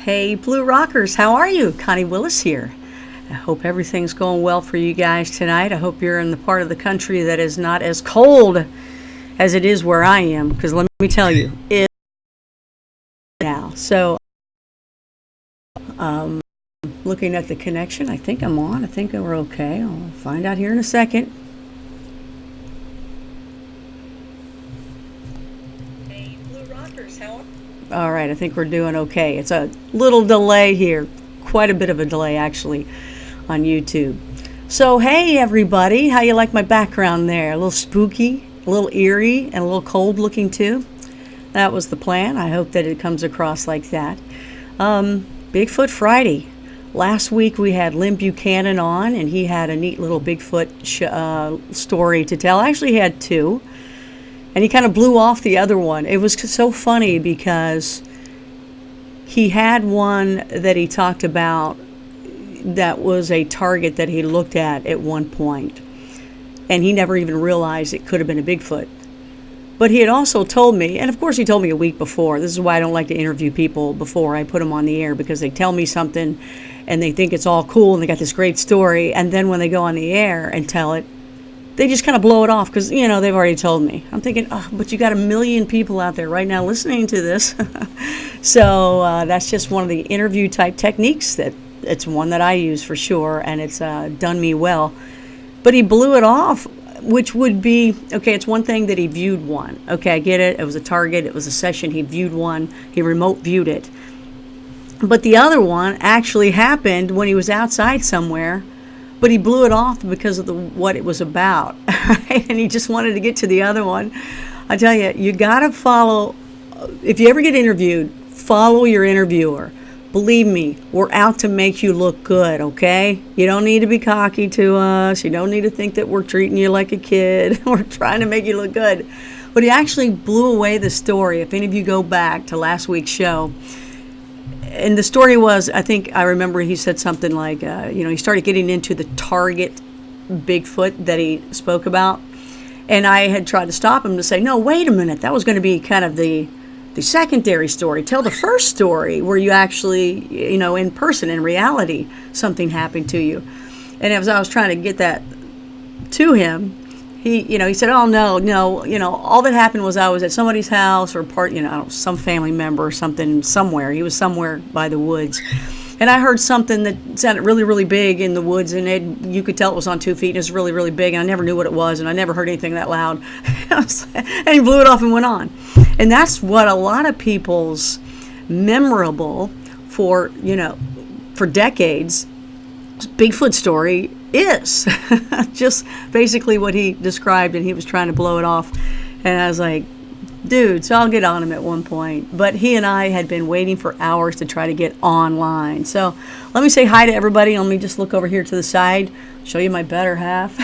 Hey, Blue Rockers, how are you? Connie Willis here. I hope everything's going well for you guys tonight. I hope you're in the part of the country that is not as cold as it is where I am, because let me tell you, it's now. So, looking at the connection, I think I'm on. I think we're okay. I'll find out here in a second. Hey, Blue Rockers, how are you? All right, I think we're doing okay. It's a little delay here, quite a bit of a delay actually, on YouTube. So hey everybody, how you like my background there? A little spooky, a little eerie, and a little cold looking too. That was the plan. I hope that it comes across like that. Bigfoot Friday. Last week we had Lynn Buchanan on, and he had a neat little Bigfoot story to tell. Actually, he had two. And he kind of blew off the other one. It was so funny because he had one that he talked about that was a target that he looked at one point. And he never even realized it could have been a Bigfoot. But he had also told me, and of course he told me a week before. This is why I don't like to interview people before I put them on the air, because they tell me something and they think it's all cool and they got this great story. And then when they go on the air and tell it, they just kind of blow it off because, you know, they've already told me. I'm thinking, oh, but you got a million people out there right now listening to this. So that's just one of the interview type techniques. It's one that I use for sure, and it's done me well. But he blew it off, which would be, okay, it's one thing that he viewed one. Okay, I get it. It was a target. It was a session. He viewed one. He remote viewed it. But the other one actually happened when he was outside somewhere. But he blew it off because of what it was about, right? And he just wanted to get to the other one. I tell you, you got to follow. If you ever get interviewed, follow your interviewer. Believe me, we're out to make you look good, okay? You don't need to be cocky to us. You don't need to think that we're treating you like a kid. We're trying to make you look good. But he actually blew away the story. If any of you go back to last week's show, and the story was, I think I remember he said something like, he started getting into the target Bigfoot that he spoke about. And I had tried to stop him to say, no, wait a minute. That was going to be kind of the secondary story. Tell the first story where you actually, in person, in reality, something happened to you. And as I was trying to get that to him, he said, oh, no, all that happened was I was at somebody's house or some family member or something somewhere. He was somewhere by the woods. And I heard something that sounded really, really big in the woods, and you could tell it was on 2 feet, and it was really, really big, and I never knew what it was, and I never heard anything that loud. And he blew it off and went on. And that's what a lot of people's memorable for decades Bigfoot story is. Just basically what he described, and he was trying to blow it off. And I was like, dude, so I'll get on him at one point. But he and I had been waiting for hours to try to get online. So let me say hi to everybody. Let me just look over here to the side, show you my better half,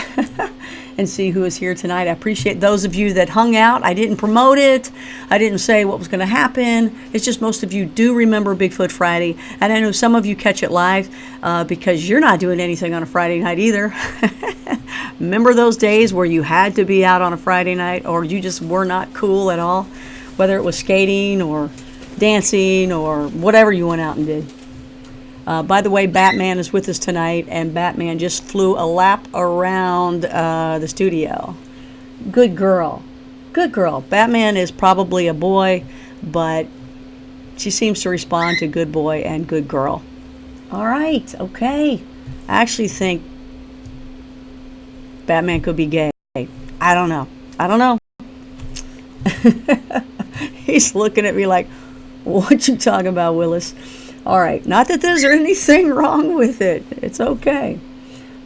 and see who is here tonight. I appreciate those of you that hung out. I didn't promote it. I didn't say what was going to happen. It's just most of you do remember Bigfoot Friday. And I know some of you catch it live because you're not doing anything on a Friday night either. Remember those days where you had to be out on a Friday night, or you just were not cool at all, whether it was skating or dancing or whatever you went out and did. By the way, Batman is with us tonight, and Batman just flew a lap around the studio. Good girl. Good girl. Batman is probably a boy, but she seems to respond to good boy and good girl. All right, okay. I actually think Batman could be gay. I don't know. He's looking at me like, what you talking about, Willis? All right, not that there's anything wrong with it. It's okay.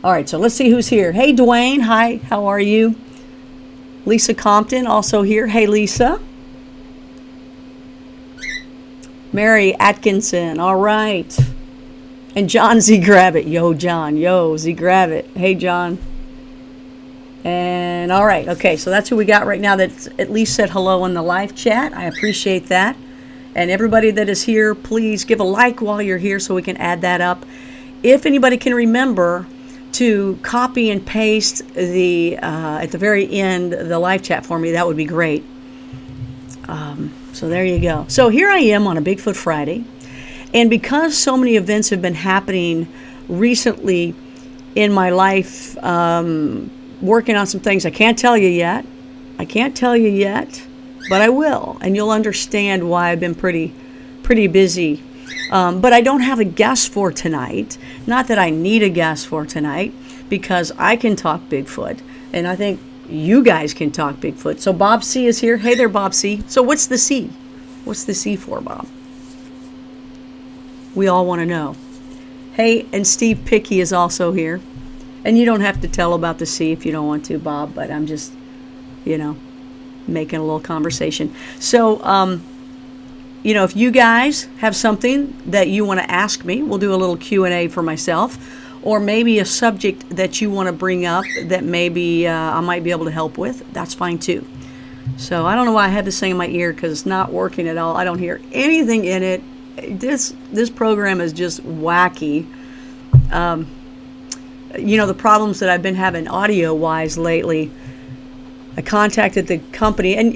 All right, so let's see who's here. Hey, Dwayne. Hi, how are you? Lisa Compton also here. Hey, Lisa. Mary Atkinson. All right. And John Z. Gravitt. Yo, John. Yo, Z. Gravitt. Hey, John. And all right, okay, so that's who we got right now that's at least said hello in the live chat. I appreciate that. And everybody that is here, please give a like while you're here so we can add that up. If anybody can remember to copy and paste the at the very end the live chat for me, that would be great. So there you go. So here I am on a Bigfoot Friday. And because so many events have been happening recently in my life, working on some things I can't tell you yet. But I will, and you'll understand why I've been pretty busy. But I don't have a guest for tonight. Not that I need a guest for tonight, because I can talk Bigfoot, and I think you guys can talk Bigfoot. So Bob C is here. Hey there, Bob C. So what's the C? What's the C for, Bob? We all want to know. Hey, and Steve Picky is also here. And you don't have to tell about the C if you don't want to, Bob, but I'm just, making a little conversation. So, if you guys have something that you want to ask me, we'll do a little Q&A for myself, or maybe a subject that you want to bring up that maybe I might be able to help with, that's fine too. So I don't know why I had this thing in my ear, because it's not working at all. I don't hear anything in it. This program is just wacky. The problems that I've been having audio-wise lately, I contacted the company, and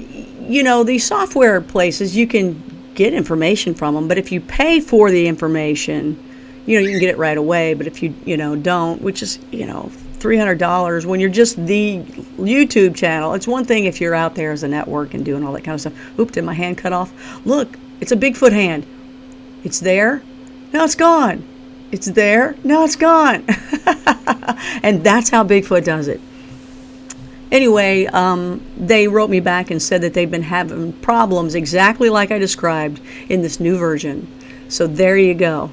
these software places, you can get information from them, but if you pay for the information, you can get it right away. But if you don't, which is $300 when you're just the YouTube channel, it's one thing if you're out there as a network and doing all that kind of stuff. Oop, did my hand cut off? Look, it's a Bigfoot hand. It's there, now it's gone. It's there, now it's gone. And that's how Bigfoot does it. Anyway, they wrote me back and said that they've been having problems exactly like I described in this new version. So there you go.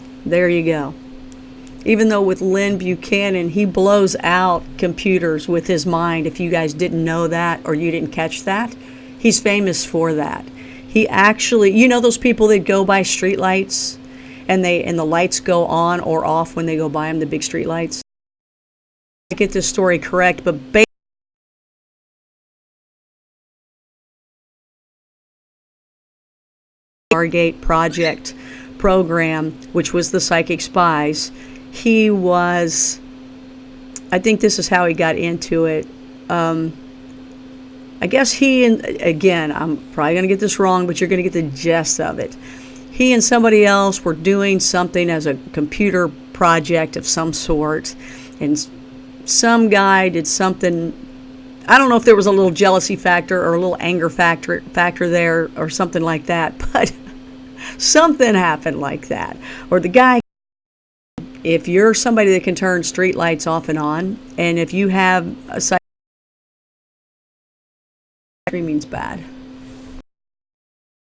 Even though with Lynn Buchanan, he blows out computers with his mind. If you guys didn't know that or you didn't catch that, he's famous for that. He actually, those people that go by street lights and the lights go on or off when they go by them, the big street lights. I get this story correct, but Stargate Project program, which was the Psychic Spies, I think this is how he got into it. I guess again, I'm probably going to get this wrong, but you're going to get the gist of it. He and somebody else were doing something as a computer project of some sort, and some guy did something. I don't know if there was a little jealousy factor or a little anger factor there or something like that, but something happened like that. Or the guy, if you're somebody that can turn street lights off and on, and if you have a psychic means bad,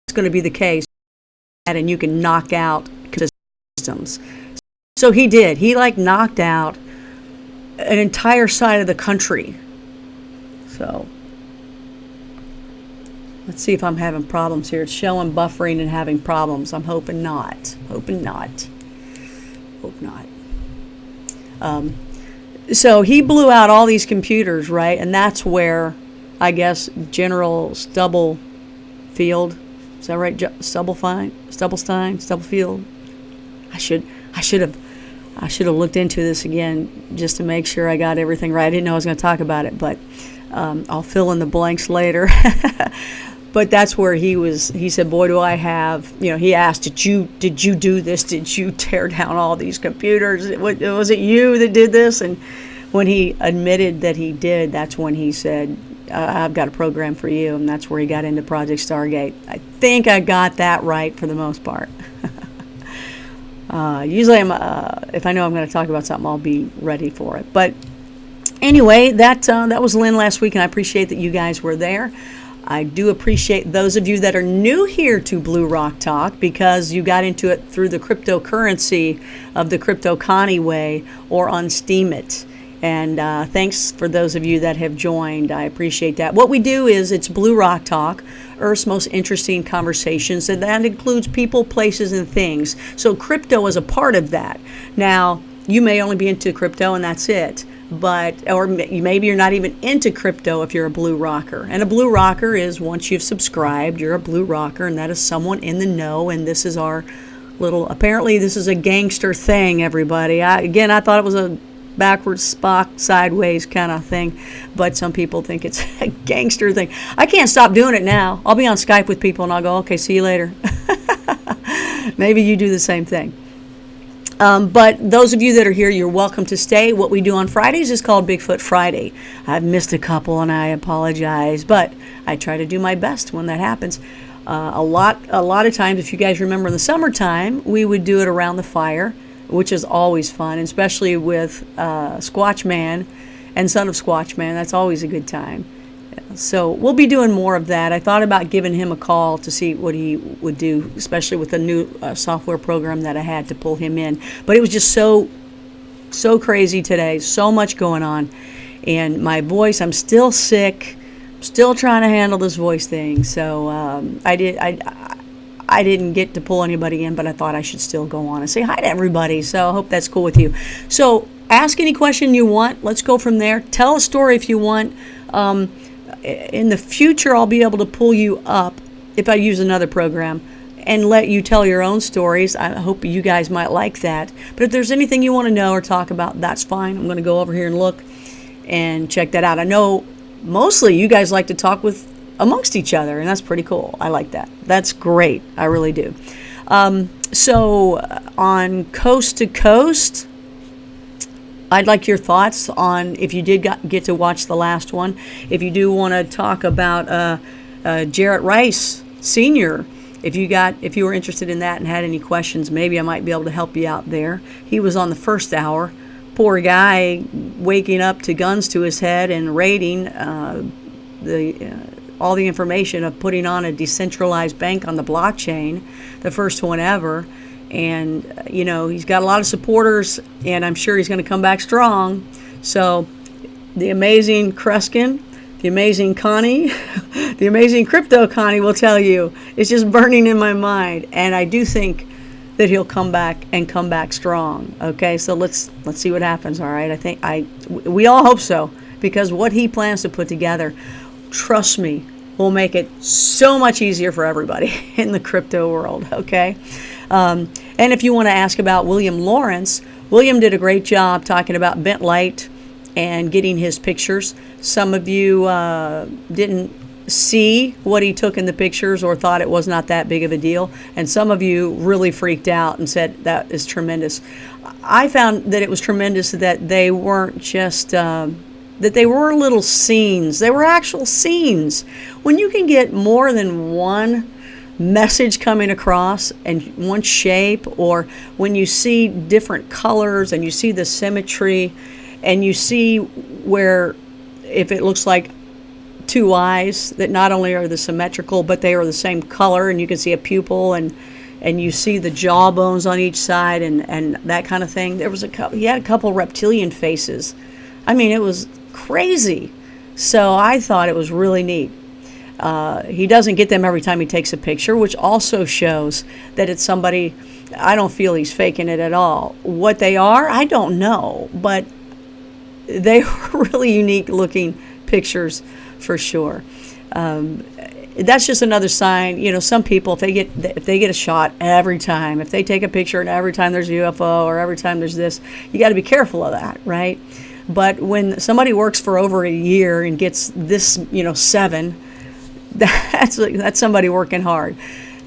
it's going to be the case, and you can knock out systems. So he did. He knocked out an entire side of the country. So let's see if I'm having problems here. It's showing buffering and having problems. I'm hoping not. Hope not. So he blew out all these computers, right? And that's where, I guess, General Stubblefield, is that right? Stubblefield. I should have looked into this again just to make sure I got everything right. I didn't know I was going to talk about it, but I'll fill in the blanks later. But that's where he said, boy, do I have, he asked, did you do this? Did you tear down all these computers? Was it you that did this? And when he admitted that he did, that's when he said, I've got a program for you. And that's where he got into Project Stargate. I think I got that right for the most part. Usually if I know I'm going to talk about something, I'll be ready for it. But anyway, that was Lynn last week, and I appreciate that you guys were there. I do appreciate those of you that are new here to Blue Rock Talk, because you got into it through the cryptocurrency of the Crypto Connie way or on Steam It. And thanks for those of you that have joined. I appreciate that. What we do is it's Blue Rock Talk, Earth's most interesting conversations, and that includes people, places, and things. So crypto is a part of that. Now, you may only be into crypto and that's it. Or maybe you're not even into crypto if you're a blue rocker. And a blue rocker is, once you've subscribed, you're a blue rocker, and that is someone in the know. And this is our apparently this is a gangster thing, everybody. I thought it was a backwards Spock sideways kind of thing, but some people think it's a gangster thing. I can't stop doing it now. I'll be on Skype with people and I'll go, okay, see you later. Maybe you do the same thing. But those of you that are here, you're welcome to stay. What we do on Fridays is called Bigfoot Friday. I've missed a couple and I apologize, but I try to do my best when that happens. A lot of times, if you guys remember in the summertime, we would do it around the fire, which is always fun, especially with Squatch Man and Son of Squatch Man. That's always a good time. So we'll be doing more of that. I thought about giving him a call to see what he would do, especially with the new software program that I had to pull him in. But it was just so crazy today, so much going on. And my voice, I'm still sick, still trying to handle this voice thing. So I didn't get to pull anybody in, but I thought I should still go on and say hi to everybody. So I hope that's cool with you. So ask any question you want. Let's go from there. Tell a story if you want. In the future, I'll be able to pull you up if I use another program and let you tell your own stories. I hope you guys might like that. But if there's anything you want to know or talk about, that's fine. I'm going to go over here and look and check that out. I know mostly you guys like to talk with amongst each other, and that's pretty cool. I like that. That's great. I really do. So on Coast to Coast, I'd like your thoughts on if you did get to watch the last one. If you do want to talk about Jarrett Rice Sr., if you were interested in that and had any questions, maybe I might be able to help you out there. He was on the first hour. Poor guy, waking up to guns to his head and raiding all the information of putting on a decentralized bank on the blockchain, the first one ever. And, he's got a lot of supporters, and I'm sure he's going to come back strong. So the amazing Kreskin, the amazing Connie, the amazing Crypto Connie will tell you, it's just burning in my mind. And I do think that he'll come back and come back strong. Okay, so let's see what happens, all right? We all hope so, because what he plans to put together, trust me, will make it so much easier for everybody in the crypto world, okay? And if you want to ask about William Lawrence, William did a great job talking about bent light and getting his pictures. Some of you didn't see what he took in the pictures or thought it was not that big of a deal. And some of you really freaked out and said that is tremendous. I found that it was tremendous that they weren't just, that they were little scenes. They were actual scenes. When you can get more than one message coming across and one shape, or when you see different colors and you see the symmetry and you see where if it looks like two eyes that not only are the symmetrical but they are the same color, and you can see a pupil and you see the jaw bones on each side and that kind of thing. He had a couple reptilian faces. I mean, it was crazy. So I thought it was really neat. He doesn't get them every time he takes a picture, which also shows that it's somebody. I don't feel he's faking it at all. What they are, I don't know, but they were really unique looking pictures for sure. That's just another sign. Some people, if they get a shot every time, if they take a picture and every time there's a UFO or every time there's this, you got to be careful of that, right? But when somebody works for over a year and gets this, 7. That's somebody working hard.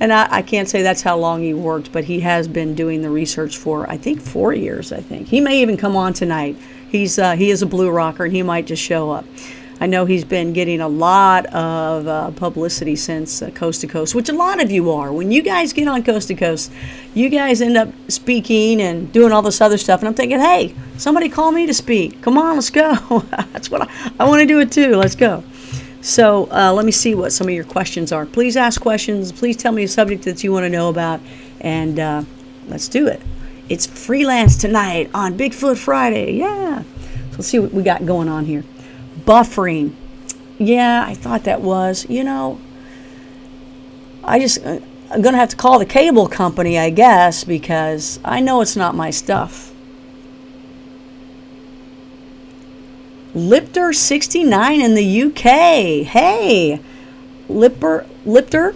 And I can't say that's how long he worked, but he has been doing the research for, I think, 4 years, I think. He may even come on tonight. He is a blue rocker, and he might just show up. I know he's been getting a lot of publicity since Coast to Coast, which a lot of you are. When you guys get on Coast to Coast, you guys end up speaking and doing all this other stuff. And I'm thinking, hey, somebody call me to speak. Come on, let's go. That's what I want to do it too. Let's go. So let me see what some of your questions are. Please ask questions. Please tell me a subject that you want to know about, and let's do it. It's freelance tonight on Bigfoot Friday. Yeah. So let's see what we got going on here. Buffering. Yeah, I thought that was. I'm going to have to call the cable company, I guess, because I know it's not my stuff. Lipter 69 in the UK. Hey, Lipter,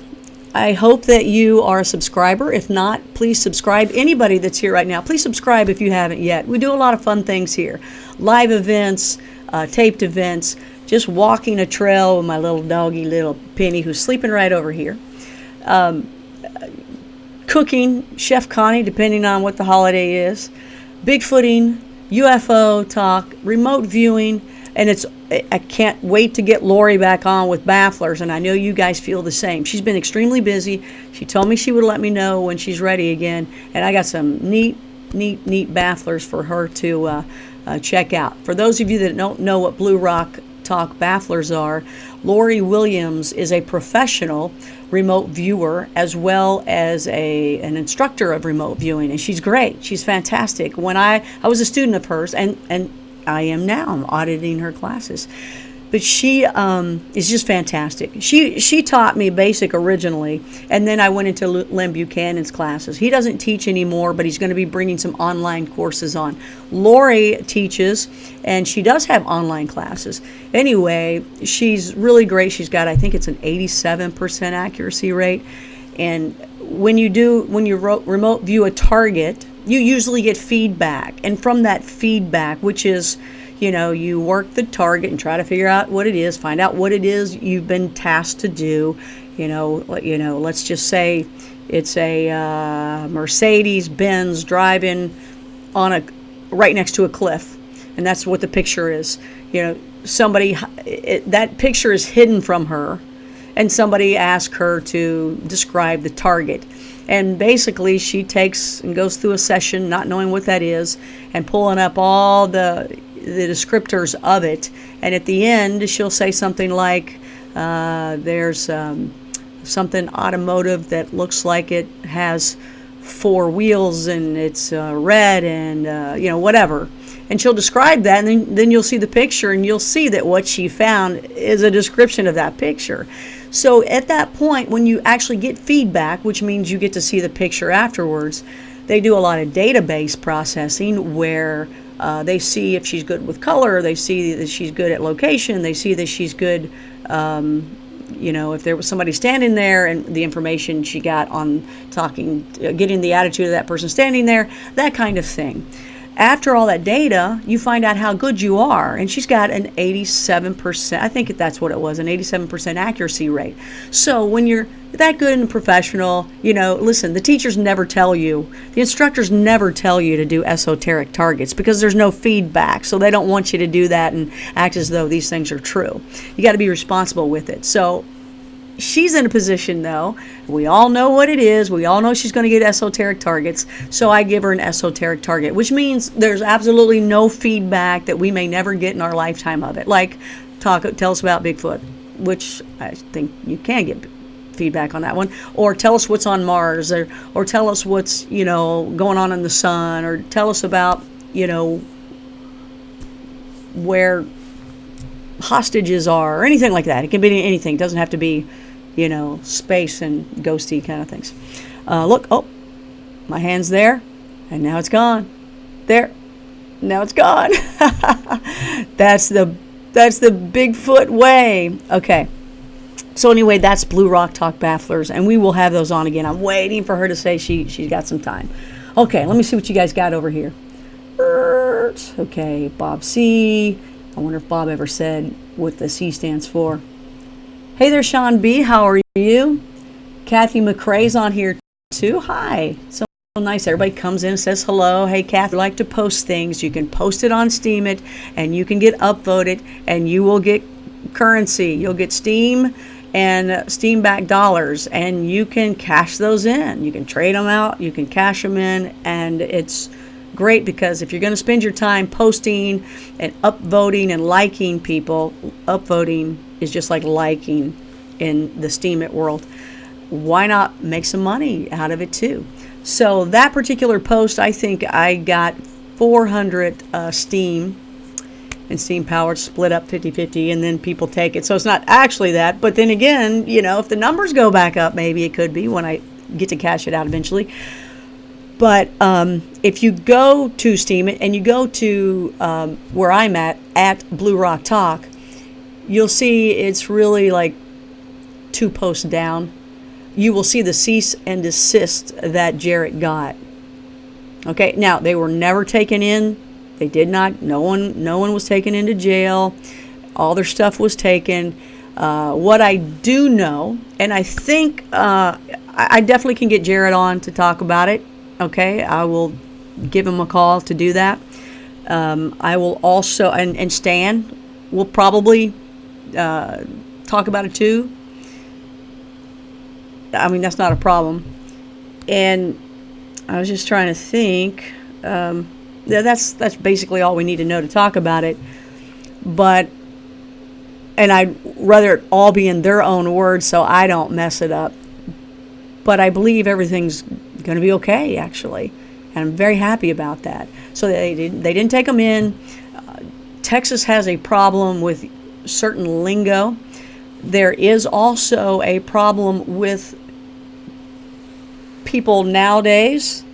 I hope that you are a subscriber. If not, please subscribe. Anybody that's here right now, please subscribe if you haven't yet. We do a lot of fun things here. Live events, taped events, just walking a trail with my little doggy, little Penny, who's sleeping right over here. cooking, Chef Connie, depending on what the holiday is, Bigfooting, UFO talk, remote viewing, and I can't wait to get Lori back on with bafflers, and I know you guys feel the same. She's been extremely busy. She told me she would let me know when she's ready again, and I got some neat bafflers for her to check out. For those of you that don't know what Blue Rock Talk bafflers are, Lori Williams is a professional remote viewer as well as an instructor of remote viewing, and she's great. She's fantastic. When I was a student of hers, and I am now. I'm auditing her classes. But she is just fantastic. She taught me basic originally, and then I went into Lynn Buchanan's classes. He doesn't teach anymore, but he's going to be bringing some online courses on. Lori teaches, and she does have online classes. Anyway, she's really great. She's got, I think it's an 87% accuracy rate. And when you remote view a target, you usually get feedback. And from that feedback, which is, you work the target and try to figure out what it is, find out what it is you've been tasked to do. Let's just say it's a Mercedes-Benz driving right next to a cliff, and that's what the picture is. That picture is hidden from her, and somebody asked her to describe the target. And basically, she takes and goes through a session, not knowing what that is, and pulling up all the descriptors of it, and at the end she'll say something like there's something automotive that looks like it has 4 wheels and it's red and whatever, and she'll describe that, and then you'll see the picture and you'll see that what she found is a description of that picture. So at that point, when you actually get feedback, which means you get to see the picture afterwards, they do a lot of database processing where they see if she's good with color, they see that she's good at location, they see that she's good, if there was somebody standing there and the information she got on getting the attitude of that person standing there, that kind of thing. After all that data, you find out how good you are, and she's got an 87%, I think that's what it was, an 87% accuracy rate. So when you're that good and professional, listen, the teachers never tell you, the instructors never tell you to do esoteric targets because there's no feedback, so they don't want you to do that and act as though these things are true. You got to be responsible with it. So she's in a position, though, we all know what it is, we all know she's going to get esoteric targets, so I give her an esoteric target, which means there's absolutely no feedback that we may never get in our lifetime of it. Like, tell us about Bigfoot, which I think you can get feedback on that one, or tell us what's on Mars, or tell us what's going on in the sun, or tell us about where hostages are, or anything like that. It can be anything. It doesn't have to be space and ghosty kind of things. Look, my hand's there, and now it's gone. There, now it's gone. That's the Bigfoot way. Okay. So anyway, that's Blue Rock Talk bafflers, and we will have those on again. I'm waiting for her to say she's got some time. Okay, let me see what you guys got over here. Okay, Bob C. I wonder if Bob ever said what the C stands for. Hey there, Sean B. How are you? Kathy McCrae's on here too. Hi. So nice. Everybody comes in and says hello. Hey, Kathy, I like to post things. You can post it on Steam it, and you can get upvoted, and you will get currency. You'll get Steam and Steam back dollars, and you can cash those in. You can trade them out. You can cash them in, and it's great because if you're going to spend your time posting and upvoting and liking people, upvoting is just like liking in the Steam It world. Why not make some money out of it too? So that particular post, I think I got 400 Steam and Steam powered, split up 50-50, and then people take it. So it's not actually that, but then again, if the numbers go back up, maybe it could be when I get to cash it out eventually. But if you go to Steam It and you go to where I'm at Blue Rock Talk, you'll see it's really like 2 posts down. You will see the cease and desist that Jarrett got. Okay, now they were never taken in. They did not. No one was taken into jail. All their stuff was taken. What I do know, and I think I definitely can get Jared on to talk about it. Okay, I will give him a call to do that. I will also, and Stan will probably talk about it too. I mean, that's not a problem. And I was just trying to think. That's basically all we need to know to talk about it. But, and I'd rather it all be in their own words so I don't mess it up. But I believe everything's going to be okay, actually. And I'm very happy about that. So they didn't take them in. Texas has a problem with certain lingo. There is also a problem with people nowadays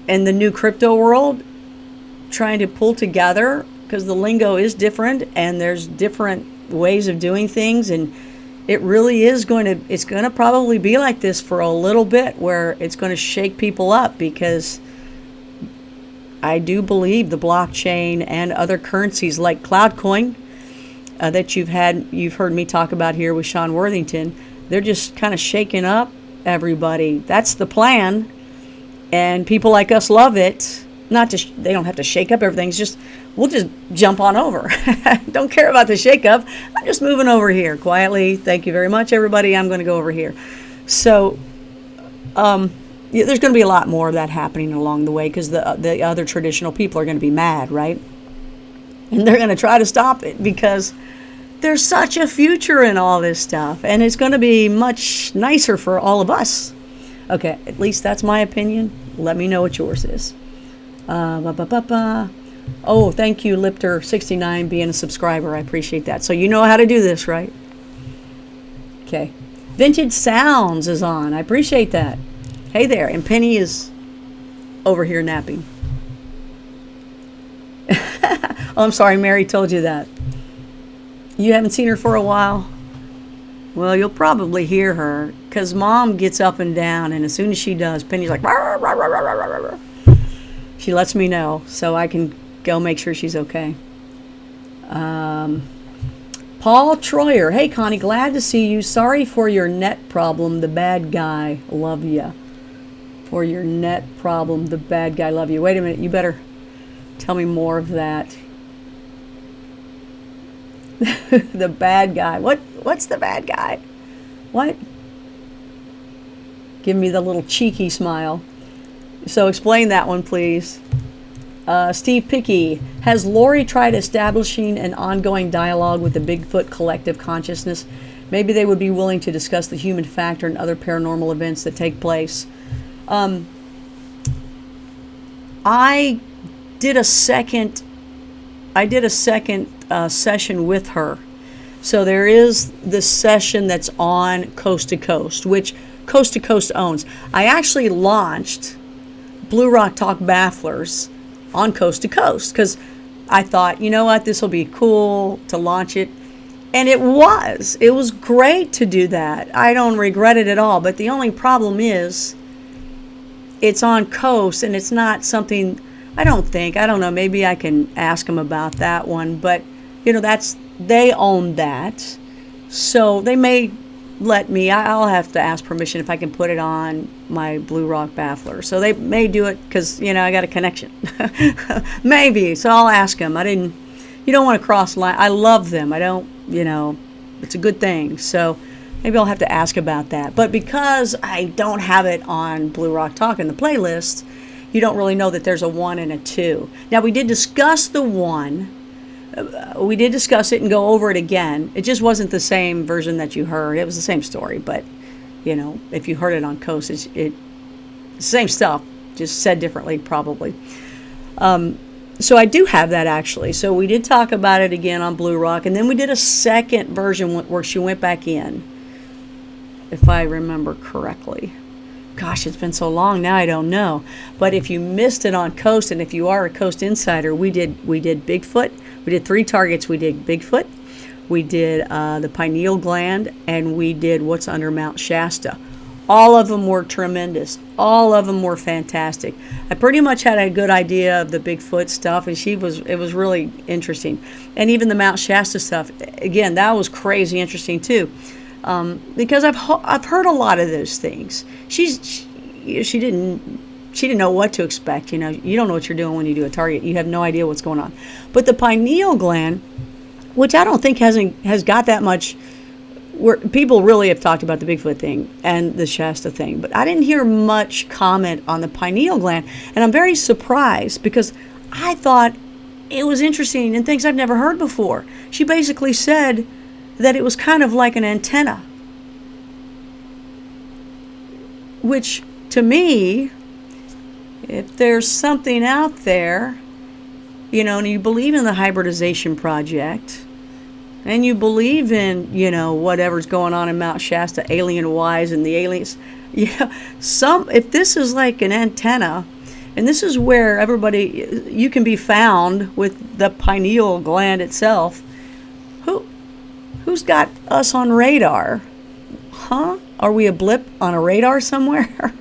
in the new crypto world trying to pull together, because the lingo is different and there's different ways of doing things, and it really is it's going to probably be like this for a little bit, where it's going to shake people up, because I do believe the blockchain and other currencies like Cloudcoin that you've heard me talk about here with Sean Worthington, they're just kind of shaking up everybody. That's the plan, and people like us love it. They don't have to shake up everything. It's just, we'll just jump on over. Don't care about the shake up. I'm just moving over here quietly. Thank you very much, everybody. I'm going to go over here. So there's going to be a lot more of that happening along the way, because the other traditional people are going to be mad, right? And they're going to try to stop it, because there's such a future in all this stuff, and it's going to be much nicer for all of us. Okay, at least that's my opinion. Let me know what yours is. Oh, thank you, Lipter69, being a subscriber. I appreciate that. So you know how to do this, right? Okay. Vintage Sounds is on. I appreciate that. Hey there. And Penny is over here napping. Oh, I'm sorry, Mary told you that. You haven't seen her for a while? Well, you'll probably hear her, because Mom gets up and down, and as soon as she does, Penny's like, rah, rah, rah, rah, rah, rah, rah. She lets me know so I can go make sure she's okay. Paul Troyer. Hey, Connie, glad to see you. Sorry for your net problem. The bad guy. Love ya. For your net problem. The bad guy. Love you. Wait a minute. You better tell me more of that. The bad guy. What's the bad guy? What? Give me the little cheeky smile. So explain that one, please. Steve Picky. Has Lori tried establishing an ongoing dialogue with the Bigfoot collective consciousness? Maybe they would be willing to discuss the human factor and other paranormal events that take place. I did a second session with her. So there is this session that's on Coast to Coast, which Coast to Coast owns. I actually launched Blue Rock Talk Bafflers on Coast to Coast, because I thought, you know what, this will be cool to launch it. And it was great to do that. I don't regret it at all. But the only problem is it's on Coast, and it's not something, I don't know, maybe I can ask them about that one. But, you know, they own that. So they may let me, I'll have to ask permission if I can put it on my Blue Rock Baffler. So they may do it because, you know, I got a connection. Maybe. So I'll ask them. You don't want to cross line. I love them. I don't, you know, it's a good thing. So maybe I'll have to ask about that. But because I don't have it on Blue Rock Talk in the playlist, you don't really know that there's a 1 and a 2. Now, we did discuss the 1. We did discuss it and go over it again. It just wasn't the same version that you heard. It was the same story, but, you know, if you heard it on Coast, it's the same stuff, just said differently probably. So I do have that, actually. So we did talk about it again on Blue Rock, and then we did a second version where she went back in, if I remember correctly. Gosh, it's been so long now, I don't know. But if you missed it on Coast, and if you are a Coast insider, we did Bigfoot. We did 3 targets. We did Bigfoot, we did the pineal gland, and we did what's under Mount Shasta. All of them were tremendous. All of them were fantastic. I pretty much had a good idea of the Bigfoot stuff, and it was really interesting. And even the Mount Shasta stuff, again, that was crazy interesting too, because I've heard a lot of those things. She didn't know what to expect. You know, you don't know what you're doing when you do a target. You have no idea what's going on. But the pineal gland, which I don't think has got that much. Where people really have talked about the Bigfoot thing and the Shasta thing, but I didn't hear much comment on the pineal gland, and I'm very surprised because I thought it was interesting and things I've never heard before. She basically said that it was kind of like an antenna, which to me, if there's something out there, you know, and you believe in the hybridization project, and you believe in, you know, whatever's going on in Mount Shasta, alien-wise, and the aliens, you know, if this is like an antenna, and this is where everybody, you can be found with the pineal gland itself, who's got us on radar? Huh? Are we a blip on a radar somewhere?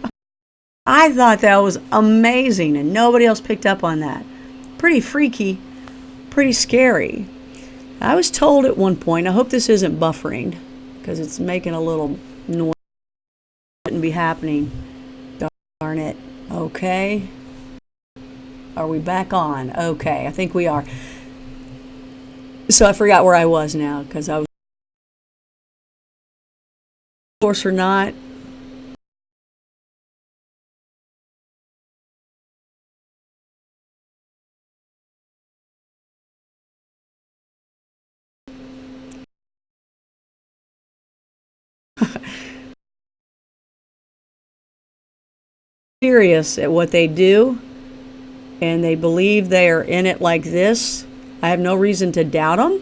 I thought that was amazing, and nobody else picked up on that. Pretty freaky, pretty scary. I was told at one point, I hope this isn't buffering, because it's making a little noise. It shouldn't be happening. Darn it. Okay. Are we back on? Okay, I think we are. So I forgot where I was now, because I was, of course or not. Serious at what they do, and they believe they are in it like this. I have no reason to doubt them.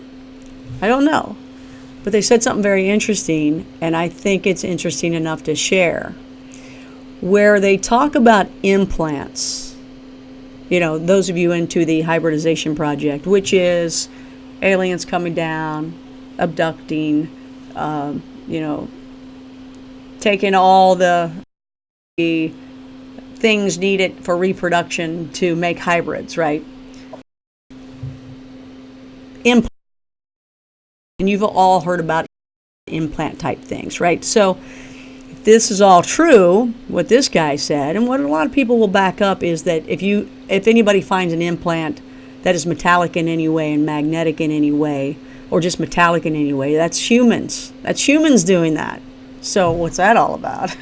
I don't know. But they said something very interesting, and I think it's interesting enough to share, where they talk about implants. You know, those of you into the hybridization project, which is aliens coming down, abducting, you know, taking all the things needed for reproduction to make hybrids, right? Implant. And you've all heard about implant type things, right? So if this is all true, what this guy said, and what a lot of people will back up, is that if anybody finds an implant that is metallic in any way and magnetic in any way, or just metallic in any way, that's humans. That's humans doing that. So what's that all about?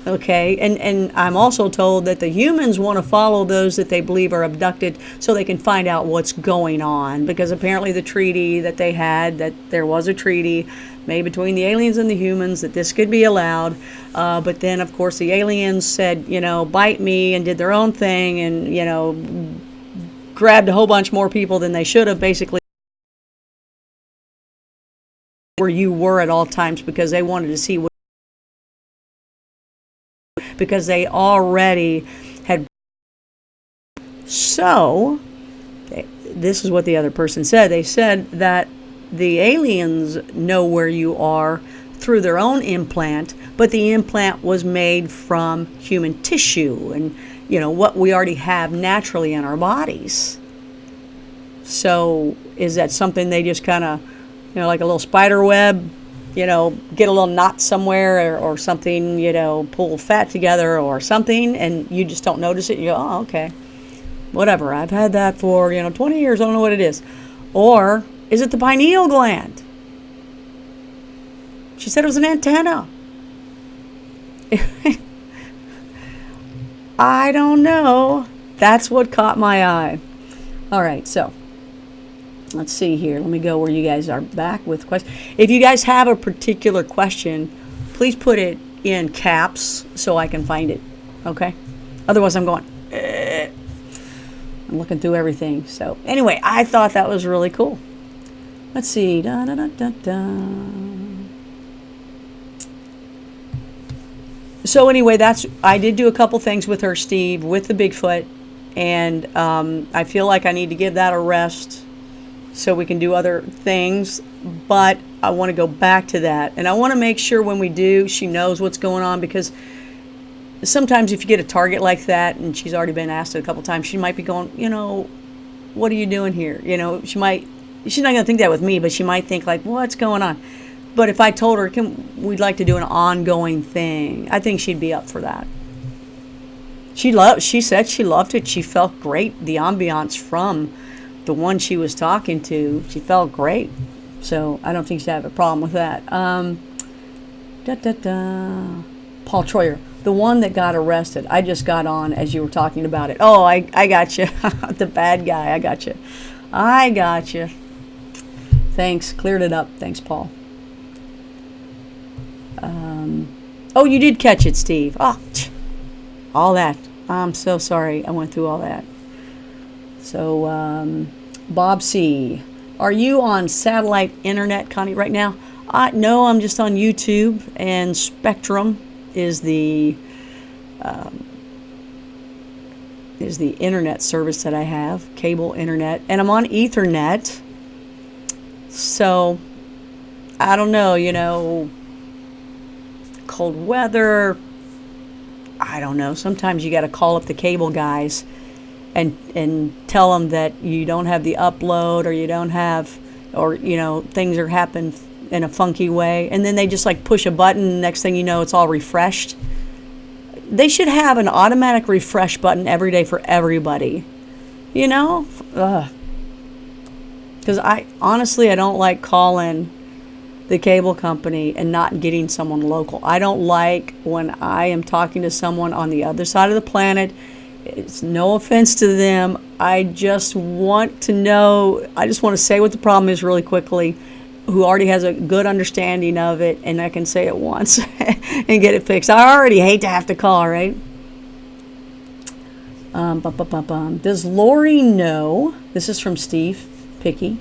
Okay, and I'm also told that the humans want to follow those that they believe are abducted so they can find out what's going on, because apparently the treaty that they had, that there was a treaty made between the aliens and the humans that this could be allowed, but then of course the aliens said, you know, bite me, and did their own thing, and, you know, grabbed a whole bunch more people than they should have, basically where you were at all times, because they wanted to see what, because they already had. So this is what the other person said. They said that the aliens know where you are through their own implant, but the implant was made from human tissue and, you know, what we already have naturally in our bodies. So is that something they just kind of, you know, like a little spider web, you know, get a little knot somewhere, or something, you know, pull fat together or something, and you just don't notice it? You go, oh, okay, whatever. I've had that for, you know, 20 years. I don't know what it is. Or is it the pineal gland? She said it was an antenna. I don't know. That's what caught my eye. All right, so let's see here. Let me go where you guys are back with questions. If you guys have a particular question, please put it in caps so I can find it, okay? Otherwise I'm going, I'm looking through everything. So anyway, I thought that was really cool. Let's see. Da, da, da, da, da. So anyway, I did do a couple things with her, Steve, with the Bigfoot, and I feel like I need to give that a rest. so we can do other things, but I want to go back to that. And I want to make sure when we do, she knows what's going on, because sometimes if you get a target like that and she's already been asked it a couple times, she might be going, what are you doing here? She's not going to think that with me, but she might think like, what's going on? But if I told her, we'd like to do an ongoing thing, I think she'd be up for that. She said she loved it. She felt great. The ambiance from the one she was talking to, she felt great. So I don't think she'd have a problem with that. Paul Troyer, the one that got arrested. I just got on as you were talking about it. Oh, I got you. The bad guy. I got you. Thanks. Cleared it up. Thanks, Paul. Oh, you did catch it, Steve. Oh, all that. I'm so sorry I went through all that. So, Bob C., are you on satellite internet, Connie, right now? No, I'm just on YouTube, and Spectrum is the internet service that I have, cable internet, and I'm on Ethernet. So, I don't know, cold weather, I don't know. Sometimes you got to call up the cable guys and tell them that you don't have the upload, or you don't have, or things are happening in a funky way, and then they just like push a button. Next thing you know, it's all refreshed. They should have an automatic refresh button every day for everybody. Because I don't like calling the cable company and not getting someone local. I don't like when I am talking to someone on the other side of the planet. It's no offense to them. I just want to say what the problem is really quickly, who already has a good understanding of it, and I can say it once and get it fixed. I already hate to have to call, right? Does Lori know, this is from Steve Picky,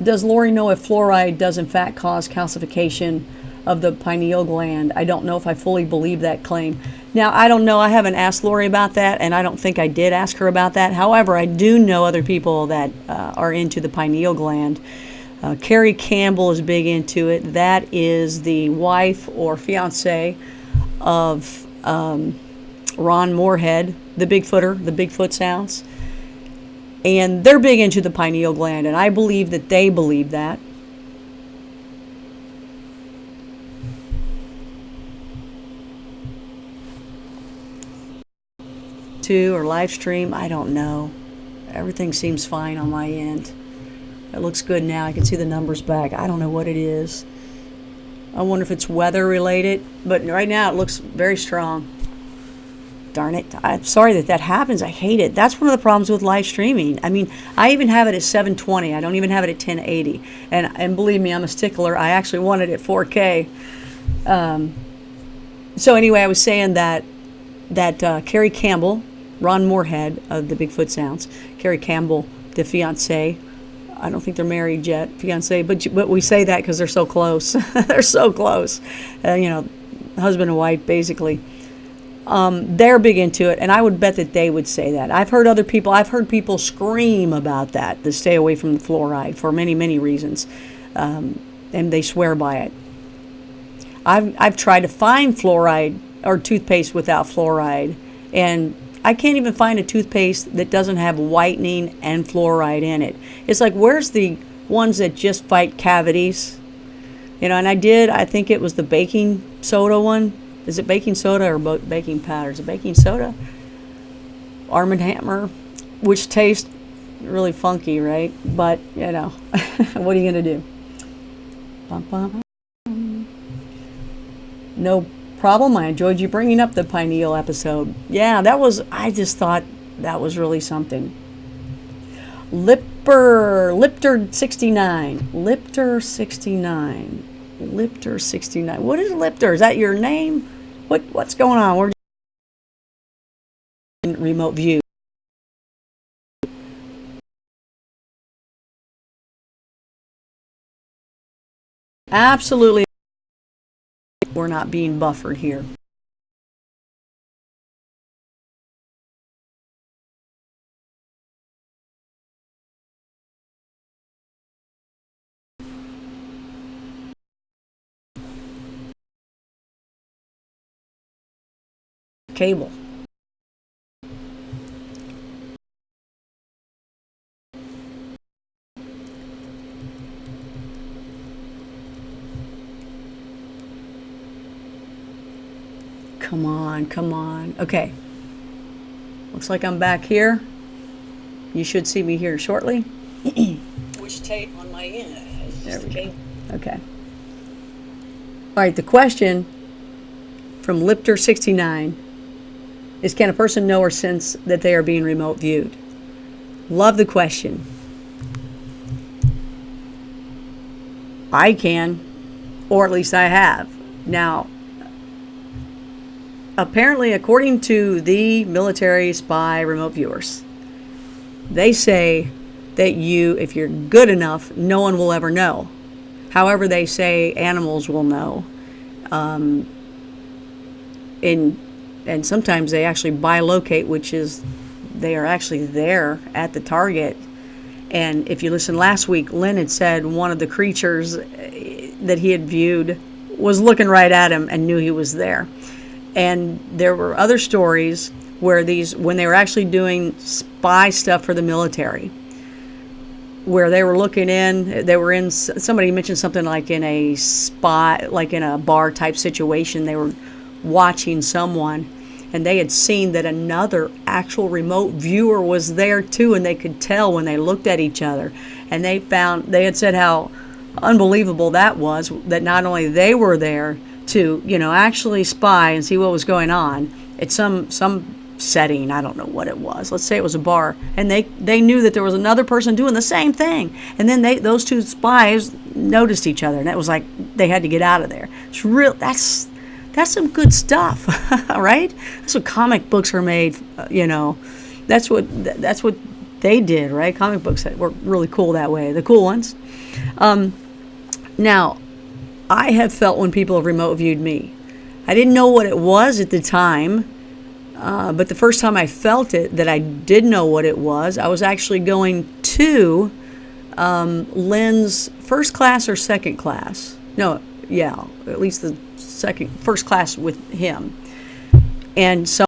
does Lori know if fluoride does in fact cause calcification of the pineal gland? I don't know if I fully believe that claim. Now, I don't know. I haven't asked Lori about that, and I don't think I did ask her about that. However, I do know other people that are into the pineal gland. Carrie Campbell is big into it. That is the wife or fiance of Ron Moorhead, the Bigfooter, the Bigfoot Sounds. And they're big into the pineal gland, and I believe that they believe that. Or live stream, I don't know. Everything seems fine on my end. It looks good now. I can see the numbers back. I don't know what it is. I wonder if it's weather related, but right now it looks very strong. Darn it. I'm sorry that happens. I hate it. That's one of the problems with live streaming. I mean, I even have it at 720. I don't even have it at 1080. And believe me, I'm a stickler. I actually want it at 4K. So anyway, I was saying that Carrie Campbell, Ron Moorhead of the Bigfoot Sounds, Carrie Campbell, the fiance, I don't think they're married yet, fiance, but we say that because they're so close. They're so close. Husband and wife, basically. They're big into it, and I would bet that they would say that. I've heard people scream about that, to stay away from the fluoride for many, many reasons, and they swear by it. I've tried to find fluoride or toothpaste without fluoride, and I can't even find a toothpaste that doesn't have whitening and fluoride in it. It's like, where's the ones that just fight cavities? And I think it was the baking soda one. Is it baking soda or baking powder? Is it baking soda? Arm & Hammer, which tastes really funky, right? But, what are you going to do? No problem. I enjoyed you bringing up the pineal episode. Yeah, I just thought that was really something. Lipter 69. Lipter 69. What is Lipter? Is that your name? What's going on? We're in remote view. Absolutely, we're not being buffered here. cable. Come on, come on. Okay. Looks like I'm back here. You should see me here shortly. Which tape on my end? There we go. Okay. All right, the question from Lipter69 is, can a person know or sense that they are being remote viewed? Love the question. I can, or at least I have. Now, apparently, according to the military spy remote viewers, they say that if you're good enough, no one will ever know. However, they say animals will know. And sometimes they actually bilocate, which is they are actually there at the target. And if you listened last week, Lynn had said one of the creatures that he had viewed was looking right at him and knew he was there. And there were other stories where when they were actually doing spy stuff for the military, where they were looking in, somebody mentioned something like in a spy, like in a bar type situation, they were watching someone and they had seen that another actual remote viewer was there too, and they could tell when they looked at each other. And they had said how unbelievable that was, that not only they were there to, actually spy and see what was going on at some setting. I don't know what it was. Let's say it was a bar, and they knew that there was another person doing the same thing. And then those two spies noticed each other, and it was like they had to get out of there. It's real. That's some good stuff, right? That's what comic books are made. That's what they did, right? Comic books were really cool that way. The cool ones. Now, I have felt when people have remote viewed me. I didn't know what it was at the time, but the first time I felt it, that I did know what it was, I was actually going to Lynn's first class or second class. No, yeah, at least the first class with him. And so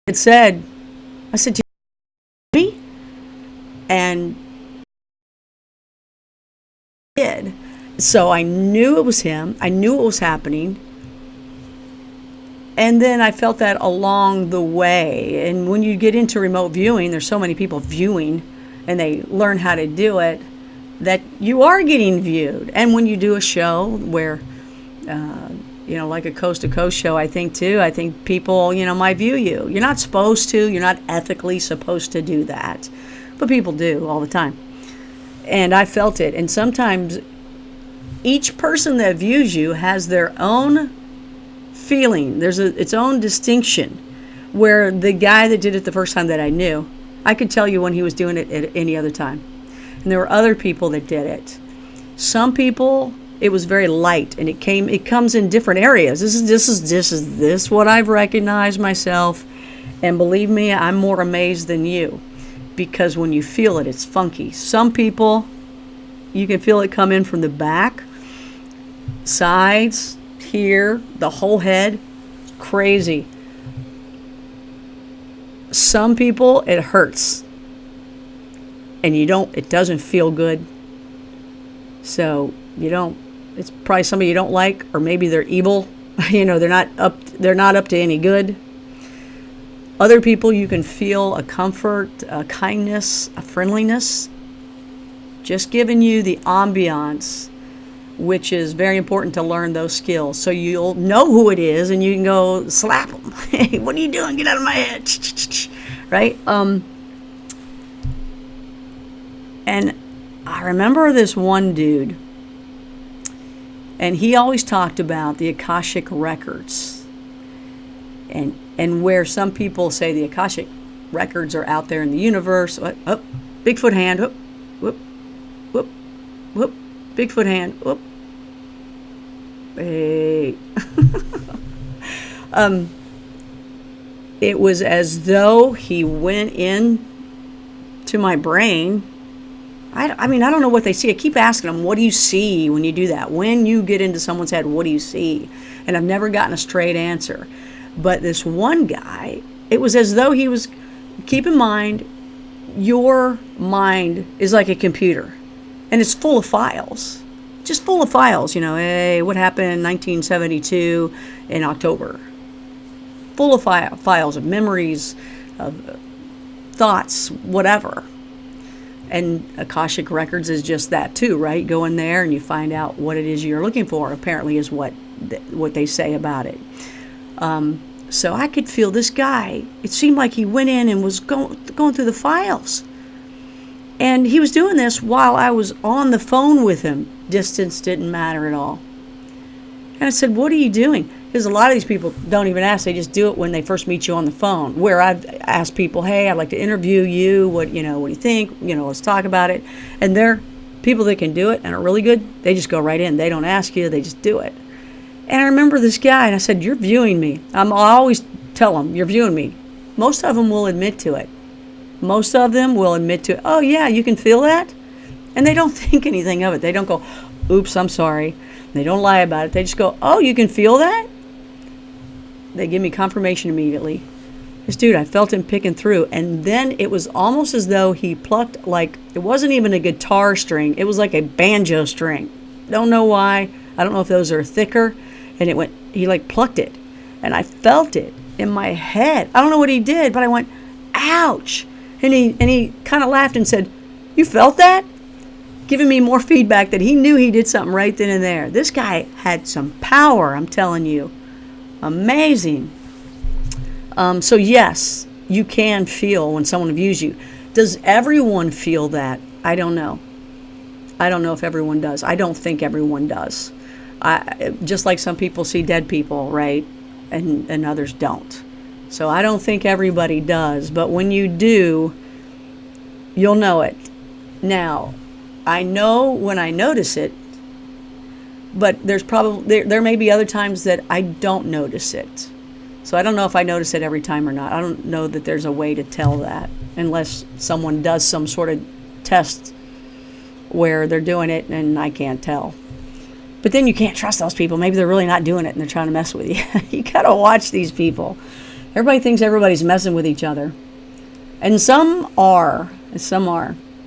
I said, "Do you know me?" And he did. So I knew it was him. I knew what was happening. And then I felt that along the way. And when you get into remote viewing, there's so many people viewing, and they learn how to do it, that you are getting viewed. And when you do a show where, like a coast-to-coast show, I think people, might view you. You're not supposed to. You're not ethically supposed to do that. But people do all the time. And I felt it. And sometimes each person that views you has their own feeling. There's its own distinction, where the guy that did it the first time that I knew, I could tell you when he was doing it at any other time. And there were other people that did it. Some people, it was very light, and it comes in different areas. This is what I've recognized myself, and believe me, I'm more amazed than you, because when you feel it, it's funky. Some people, you can feel it come in from the back, sides, here, the whole head. Crazy. Some people, it hurts, and it doesn't feel good. So it's probably somebody you don't like, or maybe they're evil. They're not up to any good. Other people, you can feel a comfort, a kindness, a friendliness, just giving you the ambiance, which is very important to learn those skills. So you'll know who it is, and you can go slap them. Hey, what are you doing? Get out of my head. Right? And I remember this one dude, and he always talked about the Akashic records. And where some people say the Akashic records are out there in the universe. Oh, Bigfoot hand. Whoop, whoop, whoop, whoop. Bigfoot hand. Whoop. Hey. It was as though he went in to my brain I mean, I don't know what they see. I keep asking them, what do you see when you do that? When you get into someone's head, what do you see? And I've never gotten a straight answer. But this one guy, it was as though he was, keep in mind, your mind is like a computer. And it's full of files. Just full of files. Hey, what happened in 1972 in October? Full of files of memories, of thoughts, whatever. And Akashic Records is just that too, right? Go in there and you find out what it is you're looking for, apparently is what they say about it. So I could feel this guy. It seemed like he went in and was going through the files. And he was doing this while I was on the phone with him. Distance didn't matter at all. And I said, what are you doing? Because a lot of these people don't even ask. They just do it when they first meet you on the phone. Where I've asked people, hey, I'd like to interview you. What do you think? Let's talk about it. And they're people that can do it and are really good. They just go right in. They don't ask you. They just do it. And I remember this guy, and I said, you're viewing me. I always tell them, you're viewing me. Most of them will admit to it. Most of them will admit to it. Oh, yeah, you can feel that? And they don't think anything of it. They don't go, oops, I'm sorry. They don't lie about it. They just go, oh, you can feel that? They give me confirmation immediately. This dude, I felt him picking through. And then it was almost as though he plucked, it wasn't even a guitar string. It was like a banjo string. Don't know why. I don't know if those are thicker. And he plucked it. And I felt it in my head. I don't know what he did, but I went, ouch. And he kind of laughed and said, you felt that? Giving me more feedback that he knew he did something right then and there. This guy had some power, I'm telling you. Amazing. So yes, you can feel when someone views you. Does everyone feel that? I don't know. I don't know if everyone does. I don't think everyone does. Just like some people see dead people, right? And others don't. So I don't think everybody does. But when you do, you'll know it. Now, I know when I notice it, but there may be other times that I don't notice it. So I don't know if I notice it every time or not. I don't know that there's a way to tell that unless someone does some sort of test where they're doing it and I can't tell. But then you can't trust those people. Maybe they're really not doing it and they're trying to mess with you. You got to watch these people. Everybody thinks everybody's messing with each other. And some are.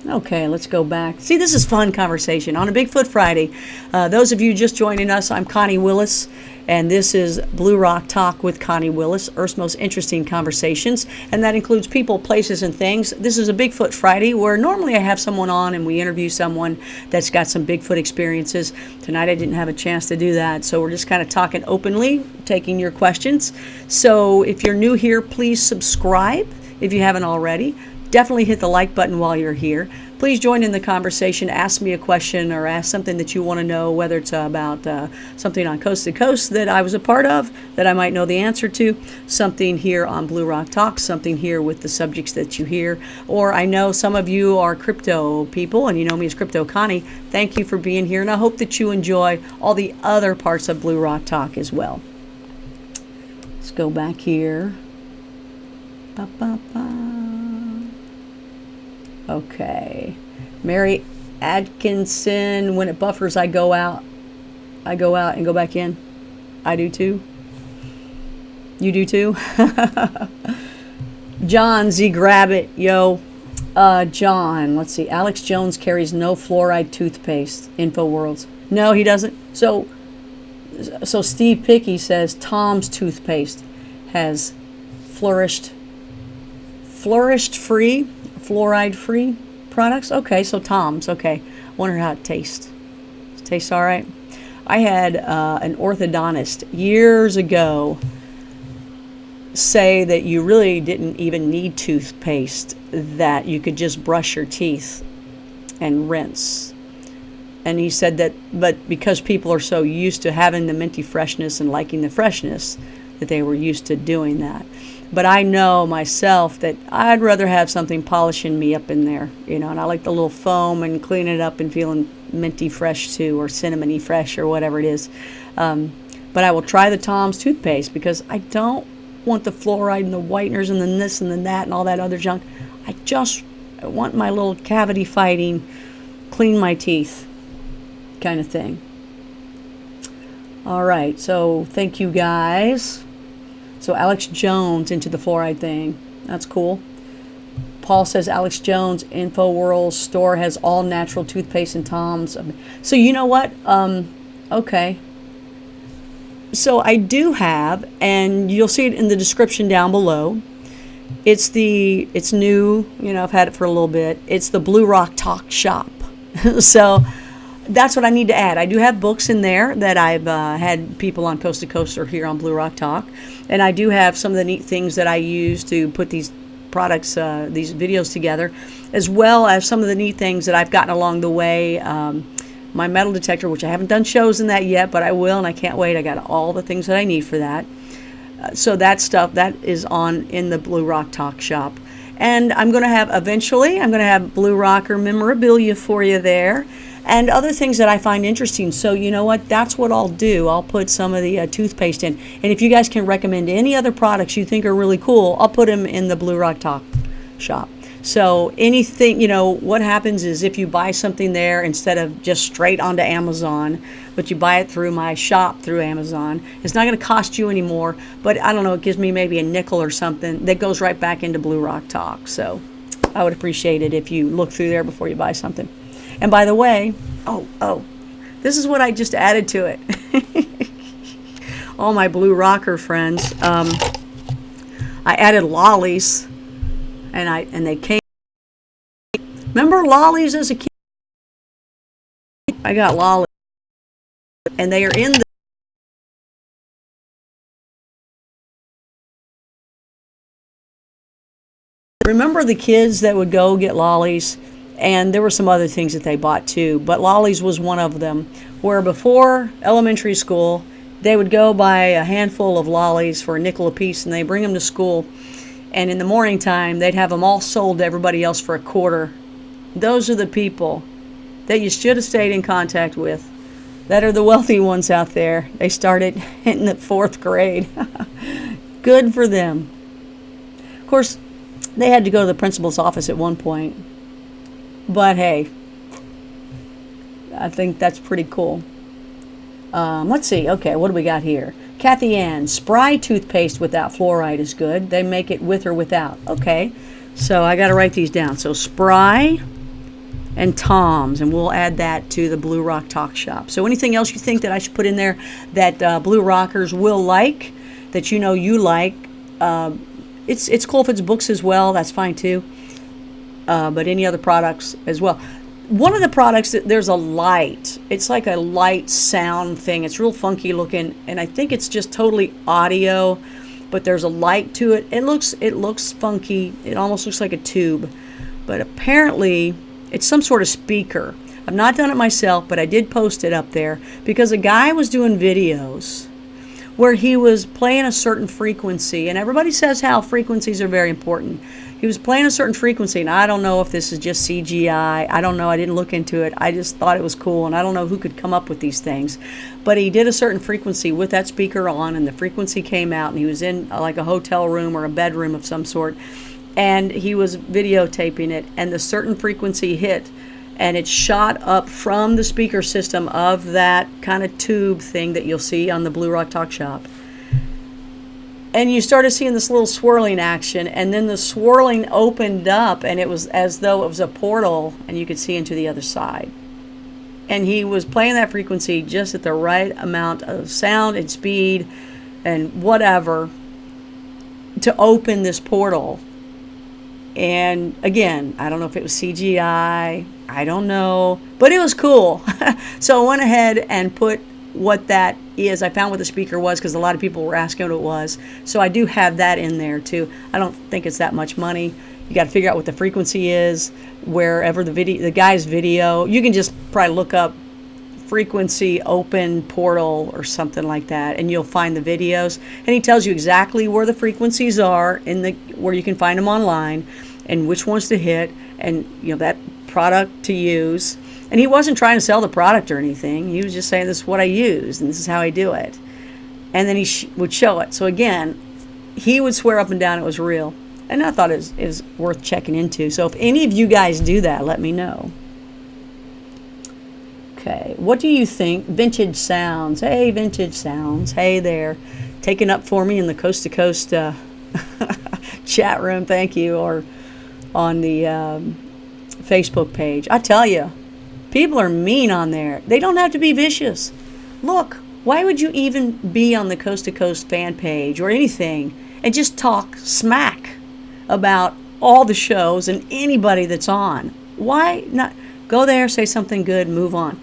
Okay, let's go back. See, this is fun conversation on a Bigfoot Friday. Those of you just joining us, I'm Connie Willis, and this is Blue Rock Talk with Connie Willis, Earth's most interesting conversations, and that includes people, places, and things. This is a Bigfoot Friday where normally I have someone on and we interview someone that's got some Bigfoot experiences. Tonight I didn't have a chance to do that, so we're just kind of talking openly, taking your questions. So if you're new here, please subscribe if you haven't already. Definitely hit the like button while you're here. Please join in the conversation. Ask me a question or ask something that you want to know, whether it's about something on Coast to Coast that I was a part of that I might know the answer to, something here on Blue Rock Talk, something here with the subjects that you hear. Or I know some of you are crypto people and you know me as Crypto Connie. Thank you for being here, and I hope that you enjoy all the other parts of Blue Rock Talk as well. Let's go back here. Okay. Mary Atkinson, when it buffers, I go out and go back in. I do too. You do too? John Z. Grabbit, yo. John, let's see. Alex Jones carries no fluoride toothpaste. InfoWorlds. No, he doesn't. So Steve Picky says Tom's toothpaste has flourished free. Fluoride-free products? Okay, so Tom's. Okay. Wonder how it tastes. Does it taste all right? I had an orthodontist years ago say that you really didn't even need toothpaste, that you could just brush your teeth and rinse. And he said that, but because people are so used to having the minty freshness and liking the freshness, that they were used to doing that. But I know myself that I'd rather have something polishing me up in there, and I like the little foam and clean it up and feeling minty fresh too, or cinnamony fresh, or whatever it is. But I will try the Tom's toothpaste because I don't want the fluoride and the whiteners and the this and the that and all that other junk. I want my little cavity fighting clean my teeth kind of thing. All right, so thank you guys. So Alex Jones into the fluoride thing. That's cool. Paul says Alex Jones InfoWorld store has all natural toothpaste and Tom's. So you know what? Okay. So I do have, and you'll see it in the description down below. It's new. You know, I've had it for a little bit. It's the bluerocktalk shop. So that's what I need to add. I do have books in there that I've had people on Coast to Coast or here on Blue Rock Talk. And I do have some of the neat things that I use to put these products, these videos together, as well as some of the neat things that I've gotten along the way. My metal detector, which I haven't done shows in that yet, but I will, and I can't wait. I got all the things that I need for that. So that stuff, that is in the Blue Rock Talk shop. And I'm going to have Blue Rocker memorabilia for you there. And other things that I find interesting. So you know what? That's what I'll do. I'll put some of the toothpaste in. And if you guys can recommend any other products you think are really cool, I'll put them in the Blue Rock Talk shop. So anything, you know, what happens is if you buy something there instead of just straight onto Amazon, but you buy it through my shop through Amazon, it's not going to cost you anymore. But I don't know, it gives me maybe a nickel or something that goes right back into Blue Rock Talk. So I would appreciate it if you look through there before you buy something. And by the way, this is what I just added to it. All my Blue Rocker friends, I added lollies, and they came. Remember lollies as a kid? I got lollies, and they are in the. Remember the kids that would go get lollies? And there were some other things that they bought too, but lollies was one of them, where before elementary school, they would go buy a handful of lollies for a nickel a piece, and they bring them to school, and in the morning time, they'd have them all sold to everybody else for a quarter. Those are the people that you should have stayed in contact with, that are the wealthy ones out there. They started in the 4th grade. Good for them. Of course, they had to go to the principal's office at one point. But hey, I think that's pretty cool. Let's see. Okay, what do we got here? Kathy Ann, Spry toothpaste without fluoride is good. They make it with or without. Okay, so I got to write these down. So Spry and Tom's, and we'll add that to the Blue Rock Talk shop. So anything else you think that I should put in there that Blue Rockers will like, that you know you like, it's cool if it's books as well. That's fine too. But any other products as well. One of the products, there's a light. It's like a light sound thing. It's real funky looking, and I think it's just totally audio, but there's a light to it. It looks funky. It almost looks like a tube, but apparently it's some sort of speaker. I've not done it myself, but I did post it up there because a guy was doing videos where he was playing a certain frequency, and everybody says how frequencies are very important. He was playing a certain frequency, and I don't know if this is just CGI. I don't know. I didn't look into it. I just thought it was cool, and I don't know who could come up with these things. But he did a certain frequency with that speaker on, and the frequency came out, and he was in like a hotel room or a bedroom of some sort, and he was videotaping it, and the certain frequency hit, and it shot up from the speaker system of that kind of tube thing that you'll see on the Blue Rock Talk shop. And you started seeing this little swirling action, and then the swirling opened up, and it was as though it was a portal, and you could see into the other side. And he was playing that frequency just at the right amount of sound and speed and whatever to open this portal. And again, I don't know if it was CGI, I don't know, but it was cool. So I went ahead and put what that is. I found what the speaker was because a lot of people were asking what it was. So I do have that in there too. I don't think it's that much money. You got to figure out what the frequency is wherever the guy's video. You can just probably look up frequency open portal or something like that, and you'll find the videos. And he tells you exactly where the frequencies are where you can find them online, and which ones to hit, and that product to use. And he wasn't trying to sell the product or anything. He was just saying, this is what I use, and this is how I do it. And then he would show it. So again, he would swear up and down it was real. And I thought it was worth checking into. So if any of you guys do that, let me know. Okay, what do you think? Vintage Sounds. Hey, Vintage Sounds. Hey there. Taking up for me in the Coast to Coast chat room. Thank you. Or on the Facebook page. I tell you, people are mean on there. They don't have to be vicious. Look, why would you even be on the Coast to Coast fan page or anything and just talk smack about all the shows and anybody that's on? Why not go there, say something good, move on?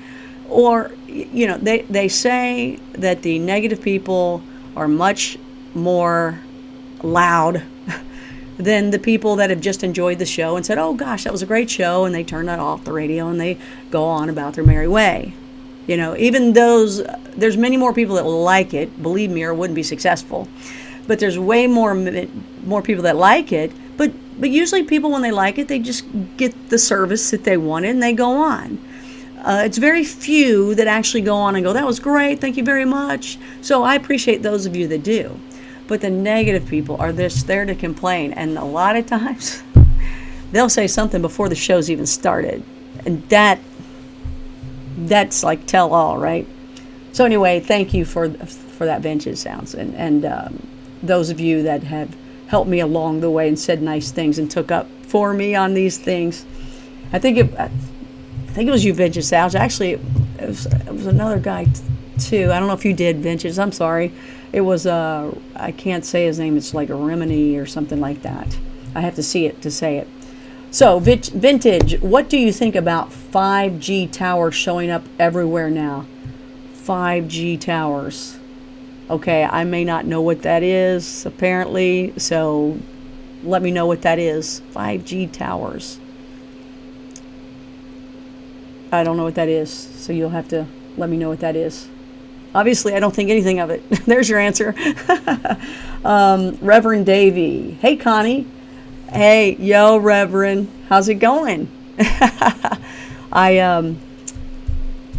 Or, you know, they say that the negative people are much more loud than the people that have just enjoyed the show and said, oh gosh, that was a great show, and they turn that off the radio and they go on about their merry way. You know, even there's many more people that like it, believe me, or it wouldn't be successful. But there's way more people that like it. But usually people, when they like it, they just get the service that they wanted and they go on. It's very few that actually go on and go, that was great, thank you very much. So I appreciate those of you that do. But the negative people are just there to complain. And a lot of times, they'll say something before the show's even started. And that's like tell all, right? So anyway, thank you for that Vintage Sounds. And those of you that have helped me along the way and said nice things and took up for me on these things. I think it was you, Vintage Sounds. Actually, it was another guy too. I don't know if you did, Vintage. I'm sorry. It was I can't say his name. It's like a Remini or something like that. I have to see it to say it. So, Vintage, what do you think about 5G towers showing up everywhere now? 5G towers. Okay, I may not know what that is, apparently, so let me know what that is. 5G towers. I don't know what that is, so you'll have to let me know what that is. Obviously, I don't think anything of it. There's your answer. Reverend Davey. Hey, Connie. Hey, yo, Reverend. How's it going?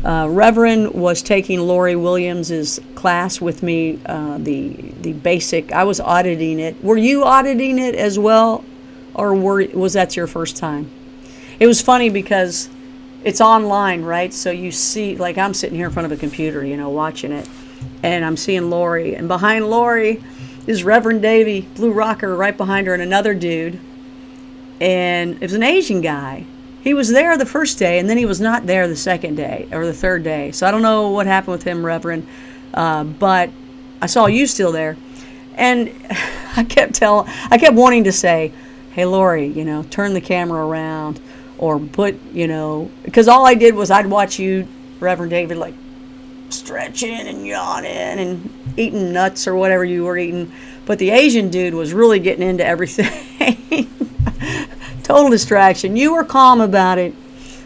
Reverend was taking Lori Williams's class with me, the basic. I was auditing it. Were you auditing it as well, or was that your first time? It was funny because it's online, right? So you see, like I'm sitting here in front of a computer, you know, watching it, and I'm seeing Lori, and behind Lori is Reverend Davey, blue rocker, right behind her, and another dude, and it was an Asian guy. He was there the first day, and then he was not there the second day or the third day. So I don't know what happened with him, Reverend, but I saw you still there, and I kept wanting to say, "Hey, Lori, you know, turn the camera around." Or put, you know, because all I did was I'd watch you, Reverend David, like stretching and yawning and eating nuts or whatever you were eating. But the Asian dude was really getting into everything. Total distraction. You were calm about it.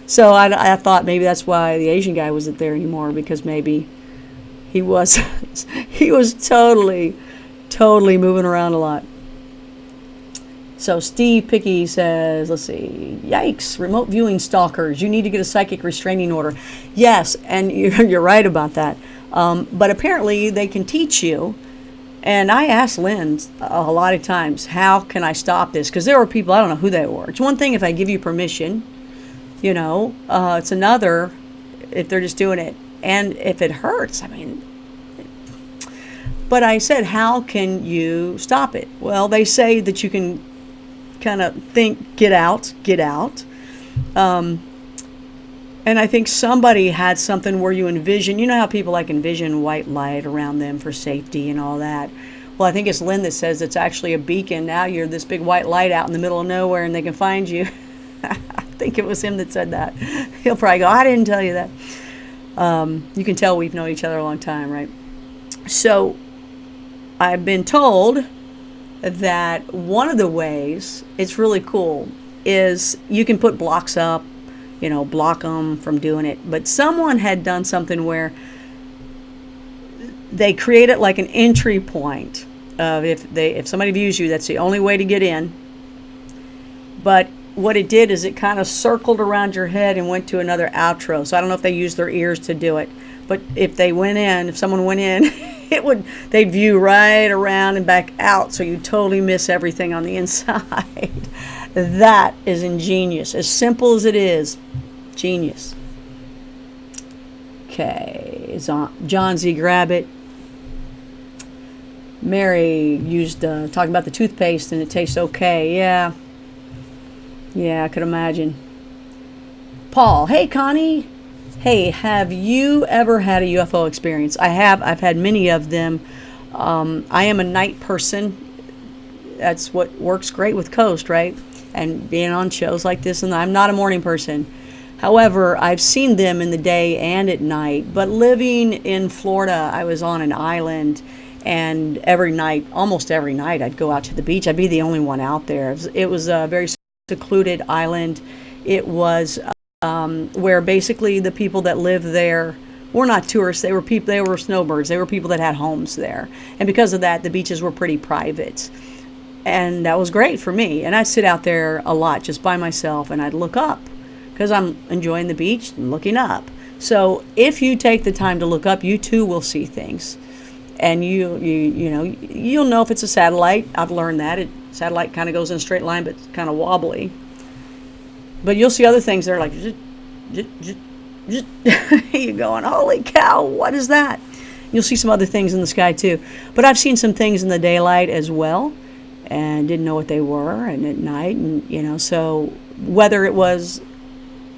So I thought maybe that's why the Asian guy wasn't there anymore, because maybe he was totally moving around a lot. So Steve Picky says, let's see, yikes, remote viewing stalkers. You need to get a psychic restraining order. Yes, and you're right about that. But apparently they can teach you. And I asked Lynn a lot of times, how can I stop this? Because there were people, I don't know who they were. It's one thing if I give you permission, you know. It's another if they're just doing it. And if it hurts, I mean. But I said, how can you stop it? Well, they say that you can kind of think, get out. And I think somebody had something where you envision, you know how people like envision white light around them for safety and all that. Well, I think it's Lynn that says it's actually a beacon. Now you're this big white light out in the middle of nowhere and they can find you. I think it was him that said that. He'll probably go, I didn't tell you that. You can tell we've known each other a long time, right? So I've been told that one of the ways, it's really cool, is you can put blocks up, you know, block them from doing it. But someone had done something where they create it like an entry point of if somebody views you, that's the only way to get in. But what it did is it kind of circled around your head and went to another outro. So I don't know if they used their ears to do it, but if someone went in, they'd view right around and back out, so you totally miss everything on the inside. That is ingenious. As simple as it is, genius. Okay. John Z. Grabbit. Mary used talking about the toothpaste and it tastes okay. Yeah. Yeah, I could imagine. Paul. Hey, Connie. Hey, have you ever had a UFO experience? I have. I've had many of them. I am a night person. That's what works great with Coast, right? And being on shows like this, and I'm not a morning person. However, I've seen them in the day and at night. But living in Florida, I was on an island, and every night, almost every night, I'd go out to the beach. I'd be the only one out there. It was a very secluded island. It was where basically the people that lived there were not tourists. They were people. They were snowbirds. They were people that had homes there, and because of that, the beaches were pretty private. And that was great for me. And I'd sit out there a lot just by myself, and I'd look up because I'm enjoying the beach and looking up. So if you take the time to look up, you too will see things. And you'll know if it's a satellite. I've learned that. Satellite kind of goes in a straight line, but it's kind of wobbly. But you'll see other things that are like, you're going, holy cow, what is that? You'll see some other things in the sky too. But I've seen some things in the daylight as well, and didn't know what they were, and at night, and so whether it was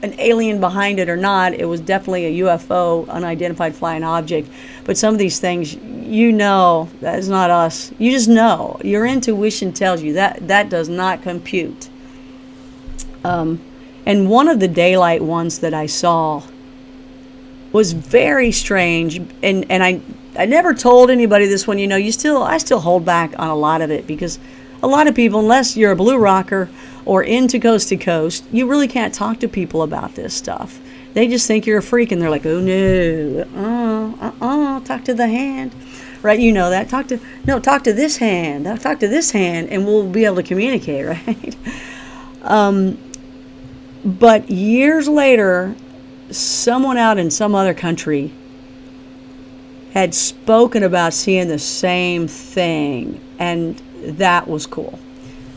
an alien behind it or not, it was definitely a UFO, unidentified flying object. But some of these things, that is not us. You just know. Your intuition tells you that does not compute. And one of the daylight ones that I saw was very strange, and I never told anybody this one. I still hold back on a lot of it because a lot of people, unless you're a blue rocker or into Coast to Coast, you really can't talk to people about this stuff. They just think you're a freak, and they're like, oh no, talk to the hand, right? You know that. Talk to this hand. Talk to this hand, and we'll be able to communicate, right? But years later, someone out in some other country had spoken about seeing the same thing, and that was cool.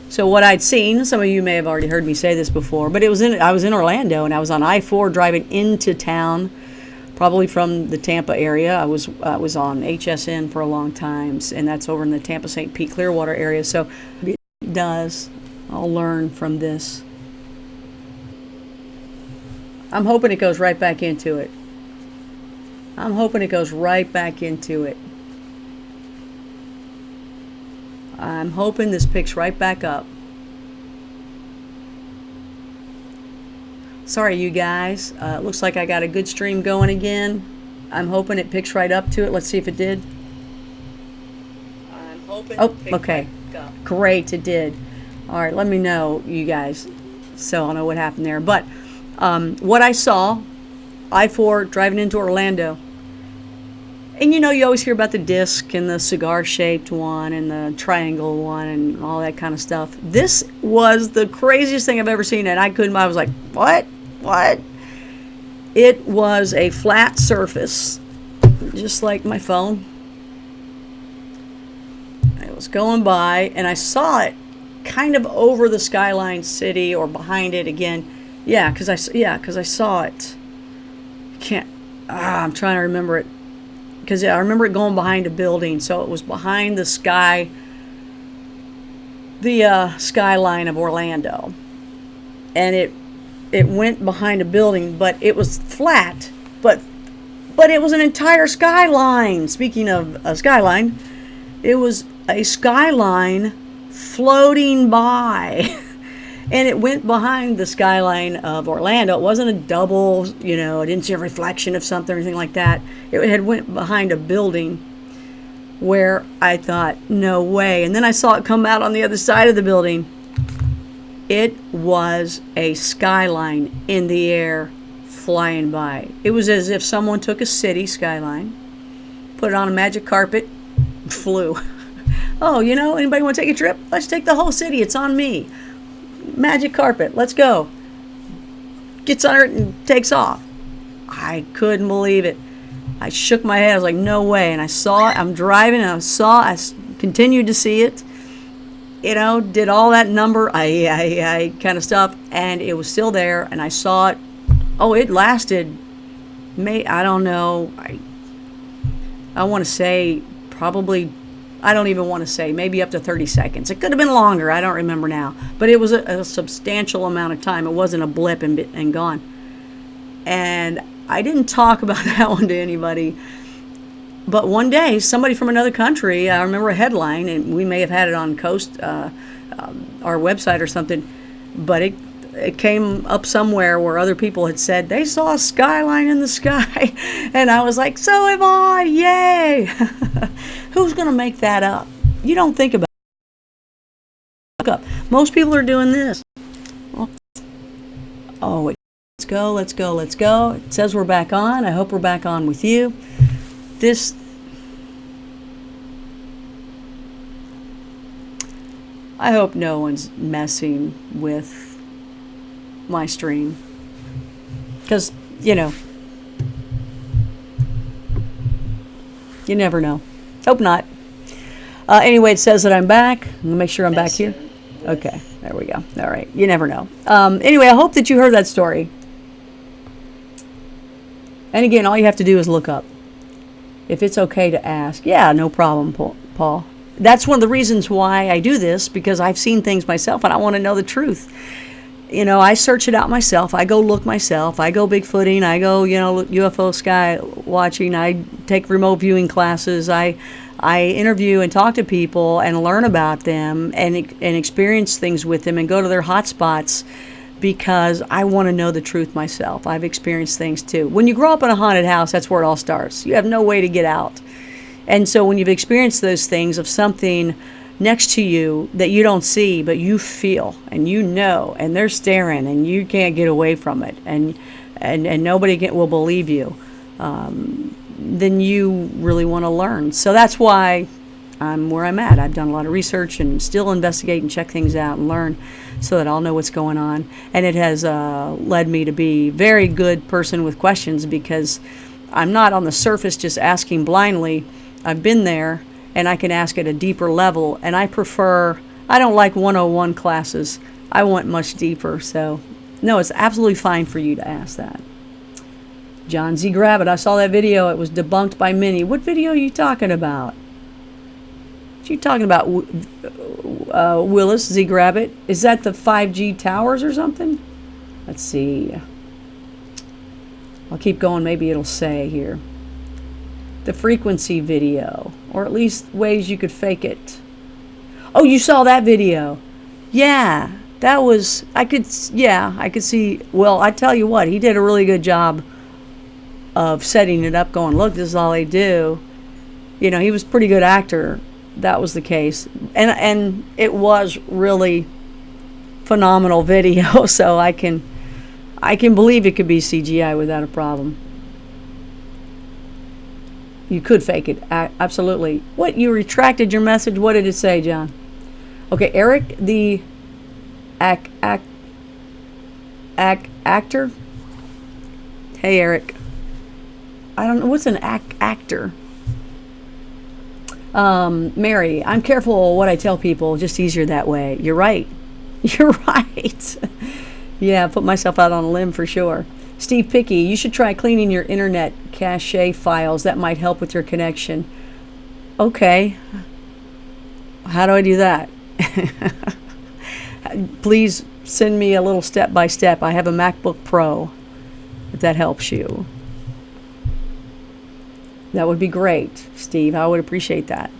So what I'd seen, some of you may have already heard me say this before, but I was in Orlando, and I was on I-4 driving into town, probably from the Tampa area. I was on HSN for a long time, and that's over in the Tampa, St. Pete, Clearwater area. So it does. I'll learn from this. I'm hoping it goes right back into it. I'm hoping it goes right back into it. I'm hoping this picks right back up. Sorry, you guys. Looks like I got a good stream going again. I'm hoping it picks right up to it. Let's see if it did. I'm hoping it picks okay. Right up. Great, it did. All right, let me know, you guys, so I'll know what happened there. But what I saw, I-4 driving into Orlando, and you always hear about the disc and the cigar-shaped one and the triangle one and all that kind of stuff. This was the craziest thing I've ever seen, and I was like, what? It was a flat surface, just like my phone. It was going by, and I saw it kind of over the Skyline City or behind it again. Yeah, because I saw it. I'm trying to remember it. Because I remember it going behind a building, so it was behind the skyline of Orlando, and it went behind a building, but it was flat, but it was an entire skyline. Speaking of a skyline, it was a skyline floating by. And it went behind the skyline of Orlando. It wasn't a double, I didn't see a reflection of something or anything like that. It had went behind a building where I thought, no way. And then I saw it come out on the other side of the building. It was a skyline in the air flying by. It was as if someone took a city skyline, put it on a magic carpet, flew. Oh, anybody want to take a trip? Let's take the whole city. It's on me. Magic carpet, let's go. Gets on it and takes off. I couldn't believe it. I shook my head. I was like, no way. And I saw it. I'm driving, and I continued to see it. Did all that number, I kind of stuff, and it was still there, and I saw it. Oh, it lasted I don't know. I want to say probably, I don't even want to say, maybe up to 30 seconds. It could have been longer. I don't remember now. But it was a substantial amount of time. It wasn't a blip and gone. And I didn't talk about that one to anybody. But one day, somebody from another country, I remember a headline, and we may have had it on our website or something, but it came up somewhere where other people had said they saw a skyline in the sky. And I was like, so have I, yay. Who's going to make that up? You don't think about it. Look up. Most people are doing this. Oh, let's go. It says we're back on. I hope we're back on with you. I hope no one's messing with my stream. Because, you never know. Hope not. Anyway, it says that I'm back. I'm going to make sure I'm back here. Okay, there we go. All right, you never know. Anyway, I hope that you heard that story. And again, all you have to do is look up. If it's okay to ask, yeah, no problem, Paul. That's one of the reasons why I do this, because I've seen things myself and I want to know the truth. I search it out myself. I go look myself. I go Bigfooting. I go, UFO sky watching. I take remote viewing classes. I interview and talk to people and learn about them and experience things with them and go to their hotspots because I want to know the truth myself. I've experienced things too. When you grow up in a haunted house, that's where it all starts. You have no way to get out. And so when you've experienced those things of something next to you that you don't see, but you feel and and they're staring and you can't get away from it and nobody will believe you, then you really want to learn. So that's why I'm where I'm at. I've done a lot of research and still investigate and check things out and learn so that I'll know what's going on. And it has led me to be a very good person with questions because I'm not on the surface just asking blindly. I've been there and I can ask at a deeper level. And I don't like 101 classes. I want much deeper. So, no, it's absolutely fine for you to ask that. John Z. Gravitt, I saw that video. It was debunked by many. What video are you talking about? What are you talking about, Willis Z. Gravitt? Is that the 5G towers or something? Let's see. I'll keep going. Maybe it'll say here. The frequency video, or at least ways you could fake it. Oh, you saw that video. Yeah, that was, I could see, well, I tell you what, he did a really good job of setting it up, going, look, this is all they do. He was a pretty good actor. That was the case. And it was really phenomenal video, so I can believe it could be CGI without a problem. You could fake it, absolutely. What, you retracted your message? What did it say, John? Okay, Eric, the actor. Hey, Eric. I don't know, what's an actor? Mary, I'm careful what I tell people, just easier that way. You're right. You're right. Yeah, put myself out on a limb for sure. Steve Picky, you should try cleaning your internet cache files. That might help with your connection. Okay. How do I do that? Please send me a little step-by-step. I have a MacBook Pro, if that helps you. That would be great, Steve. I would appreciate that.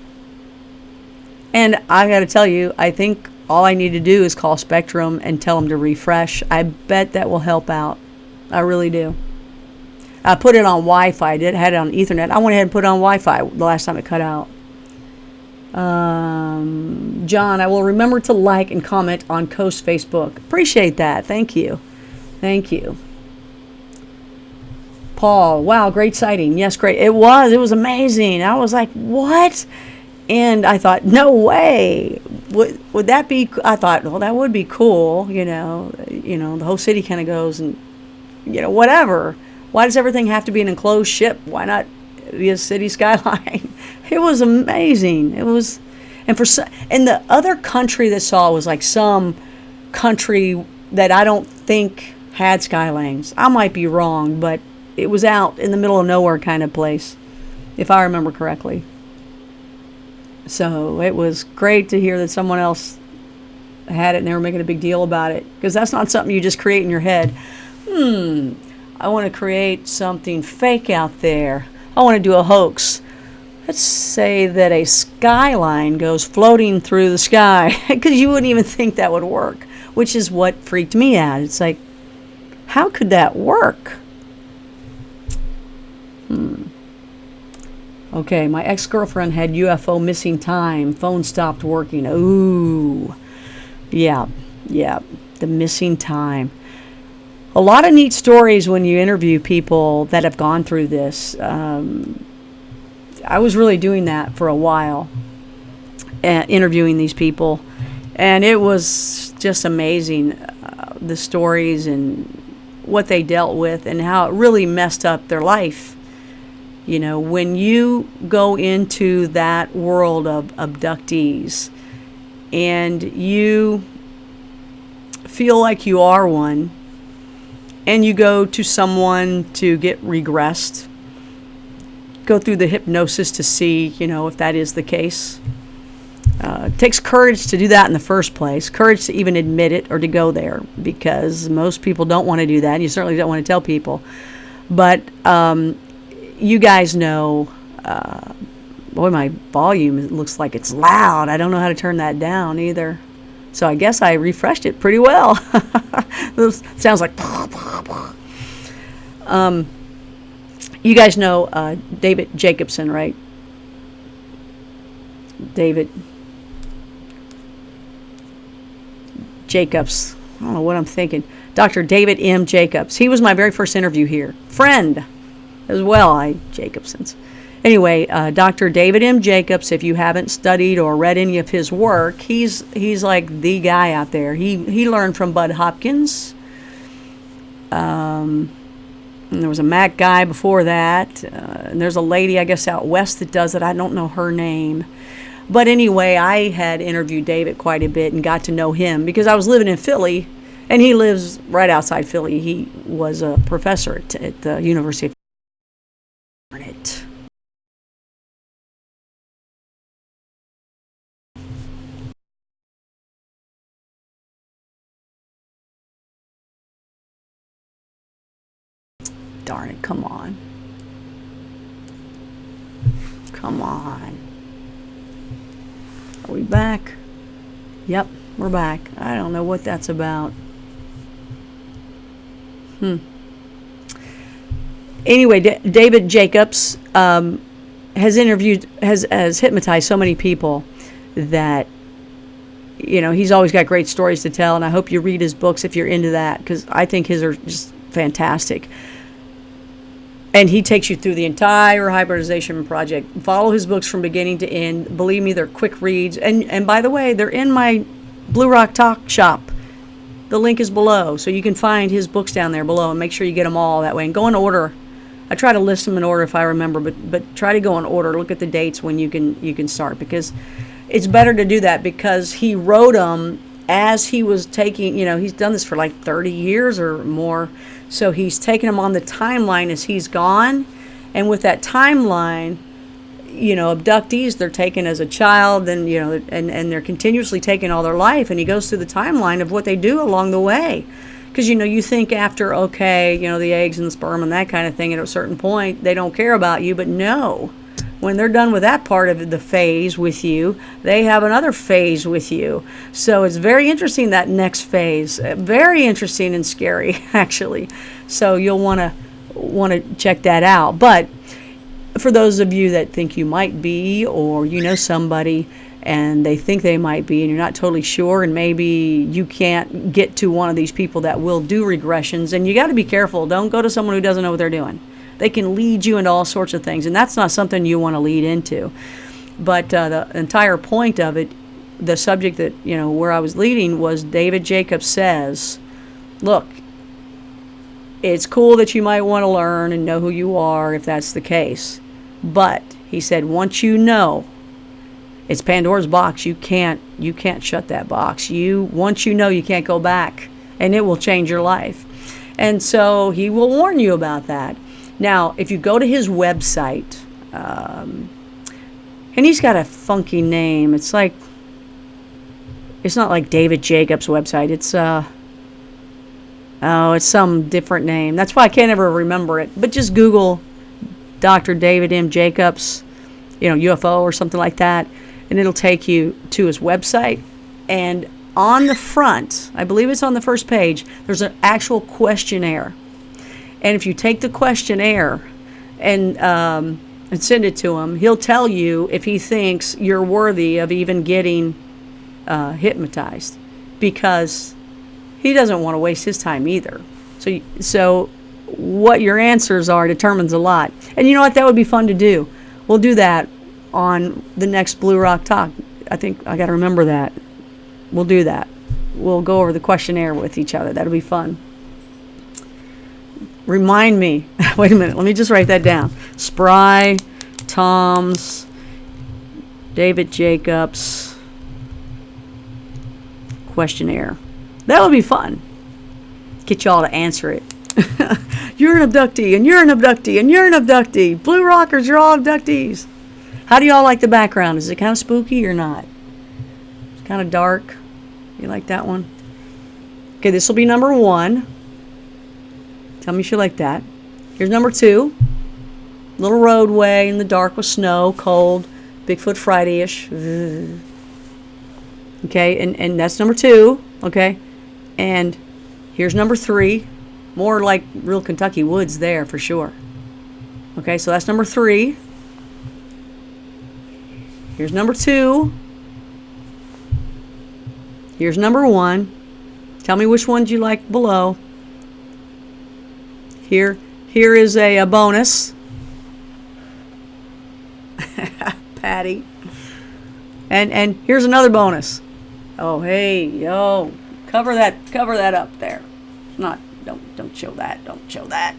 And I got to tell you, I think all I need to do is call Spectrum and tell them to refresh. I bet that will help out. I really do. I put it on Wi-Fi. I had it on Ethernet. I went ahead and put it on Wi-Fi the last time it cut out. John, I will remember to like and comment on Coast Facebook. Appreciate that. Thank you. Thank you. Paul, wow, great sighting. Yes, great. It was amazing. I was like, what? And I thought, no way. Would that be? I thought, well, that would be cool. The whole city kind of goes and, whatever. Why does everything have to be an enclosed ship? Why not be a city skyline? It was amazing. It was, and the other country that saw it was like some country that I don't think had skylines. I might be wrong, but it was out in the middle of nowhere kind of place, if I remember correctly. So it was great to hear that someone else had it and they were making a big deal about it, because that's not something you just create in your head. I want to create something fake out there. I want to do a hoax. Let's say that a skyline goes floating through the sky, because you wouldn't even think that would work, which is what freaked me out. It's like, how could that work? Okay, my ex-girlfriend had UFO missing time. Phone stopped working. Ooh. Yeah, the missing time. A lot of neat stories when you interview people that have gone through this. I was really doing that for a while, interviewing these people, and it was just amazing, the stories and what they dealt with and how it really messed up their life. You know, when you go into that world of abductees and you feel like you are one, and you go to someone to get regressed, go through the hypnosis to see, you know, if that is the case. It takes courage to do that in the first place, courage to even admit it or to go there, because most people don't want to do that. You certainly don't want to tell people. But you guys know, boy, my volume looks like it's loud. I don't know how to turn that down either. So I guess I refreshed it pretty well. Sounds like... you guys know David Jacobson, right? David Jacobs. I don't know what I'm thinking. Dr. David M. Jacobs. He was my very first interview here. Friend as well, Jacobson's. Anyway, Dr. David M. Jacobs, if you haven't studied or read any of his work, he's like the guy out there. He learned from Bud Hopkins. And there was a Mac guy before that. And there's a lady, I guess, out west that does it. I don't know her name. But anyway, I had interviewed David quite a bit and got to know him because I was living in Philly, and he lives right outside Philly. He was a professor at the University of Darn it, come on. Come on. Are we back? Yep, we're back. I don't know what that's about. Anyway, David Jacobs has hypnotized so many people that, you know, he's always got great stories to tell, and I hope you read his books if you're into that, because I think his are just fantastic. And he takes you through the entire hybridization project. Follow his books from beginning to end. Believe me, they're quick reads. And by the way, they're in my Blue Rock Talk shop. The link is below, so you can find his books down there below, and make sure you get them all that way. And go in order. I try to list them in order if I remember, but try to go in order. Look at the dates when you can start, because it's better to do that, because he wrote them as he was taking, you know, he's done this for like 30 years or more. So he's taken them on the timeline as he's gone. And with that timeline, you know, abductees, they're taken as a child, and, you know, and they're continuously taken all their life. And he goes through the timeline of what they do along the way. Because, you know, you think after, okay, you know, the eggs and the sperm and that kind of thing, at a certain point, they don't care about you. But no, when they're done with that part of the phase with you, they have another phase with you. So it's very interesting, that next phase. Very interesting and scary, actually. So you'll want to check that out. But for those of you that think you might be, or you know somebody and they think they might be, and you're not totally sure, and maybe you can't get to one of these people that will do regressions, and you got to be careful. Don't go to someone who doesn't know what they're doing. They can lead you into all sorts of things, and that's not something you want to lead into. But the entire point of it, the subject that, you know, where I was leading, was David Jacobs says, look, it's cool that you might want to learn and know who you are if that's the case. But he said, once you know, it's Pandora's box. You can't shut that box. Once you know, you can't go back, and it will change your life. And so he will warn you about that. Now, if you go to his website, and he's got a funky name. It's like, it's not like David Jacobs' website. It's it's some different name. That's why I can't ever remember it. But just Google Dr. David M. Jacobs, UFO or something like that, and it'll take you to his website. And on the front, I believe it's on the first page, there's an actual questionnaire. And if you take the questionnaire and send it to him, he'll tell you if he thinks you're worthy of even getting hypnotized, because he doesn't want to waste his time either. So what your answers are determines a lot. And you know what? That would be fun to do. We'll do that on the next Blue Rock Talk. I think I got to remember that. We'll do that. We'll go over the questionnaire with each other. That'll be fun. Remind me. Wait a minute. Let me just write that down. Spry, Tom's, David Jacobs questionnaire. That would be fun. Get y'all to answer it. You're an abductee, and you're an abductee, and you're an abductee. Blue Rockers, you're all abductees. How do y'all like the background? Is it kind of spooky or not? It's kind of dark. You like that one? Okay, this will be number 1. Tell me if you like that. Here's number 2. Little roadway in the dark with snow, cold, Bigfoot Friday-ish. Okay, and that's number 2. Okay, and here's number 3. More like real Kentucky woods there for sure. Okay, so that's number 3. Here's number 2. Here's number 1. Tell me which ones you like below. Here is a bonus. Patty. And here's another bonus. Oh, hey, yo, cover that up there. Don't show that. Don't show that.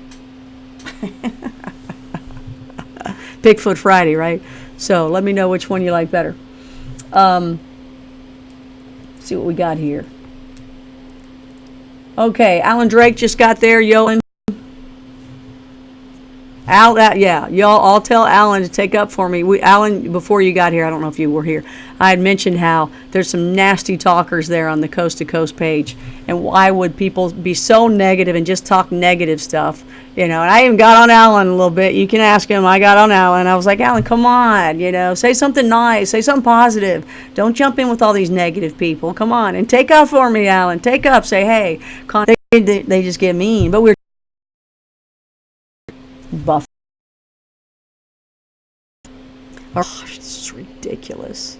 Bigfoot Friday, right? So let me know which one you like better. See what we got here. Okay, Alan Drake just got there. Yo, I'll tell Alan to take up for me. Alan, before you got here, I don't know if you were here, I had mentioned how there's some nasty talkers there on the Coast to Coast page, and why would people be so negative and just talk negative stuff, and I even got on Alan a little bit. You can ask him. I got on Alan. I was like, Alan, come on, say something nice, say something positive. Don't jump in with all these negative people. Come on, and take up for me, Alan. Take up. Say, hey, they just get mean, but we're buff. Oh, this is ridiculous.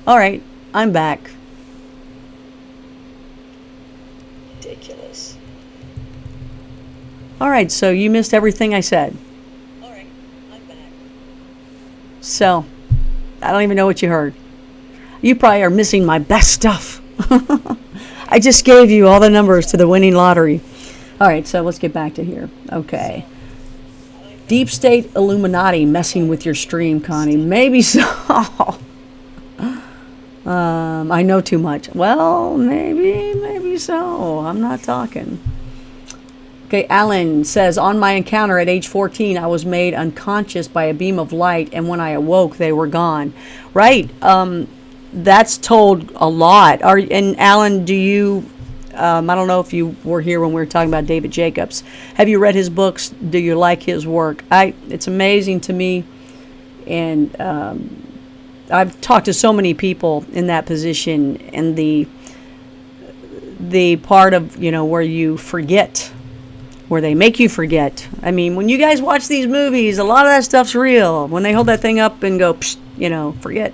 All right, I'm back. Ridiculous. All right, so you missed everything I said. All right, I'm back. So, I don't even know what you heard. You probably are missing my best stuff. I just gave you all the numbers to the winning lottery. All right, so let's get back to here. Okay. Deep State Illuminati messing with your stream, Connie. Maybe so. I know too much. Well, maybe so. I'm not talking. Okay, Alan says, on my encounter at age 14, I was made unconscious by a beam of light, and when I awoke, they were gone. Right. That's told a lot. And Alan, do you... I don't know if you were here when we were talking about David Jacobs. Have you read his books? Do you like his work? It's amazing to me, and I've talked to so many people in that position, and the part of where you forget, where they make you forget. I mean, when you guys watch these movies, a lot of that stuff's real. When they hold that thing up and go, psh, forget.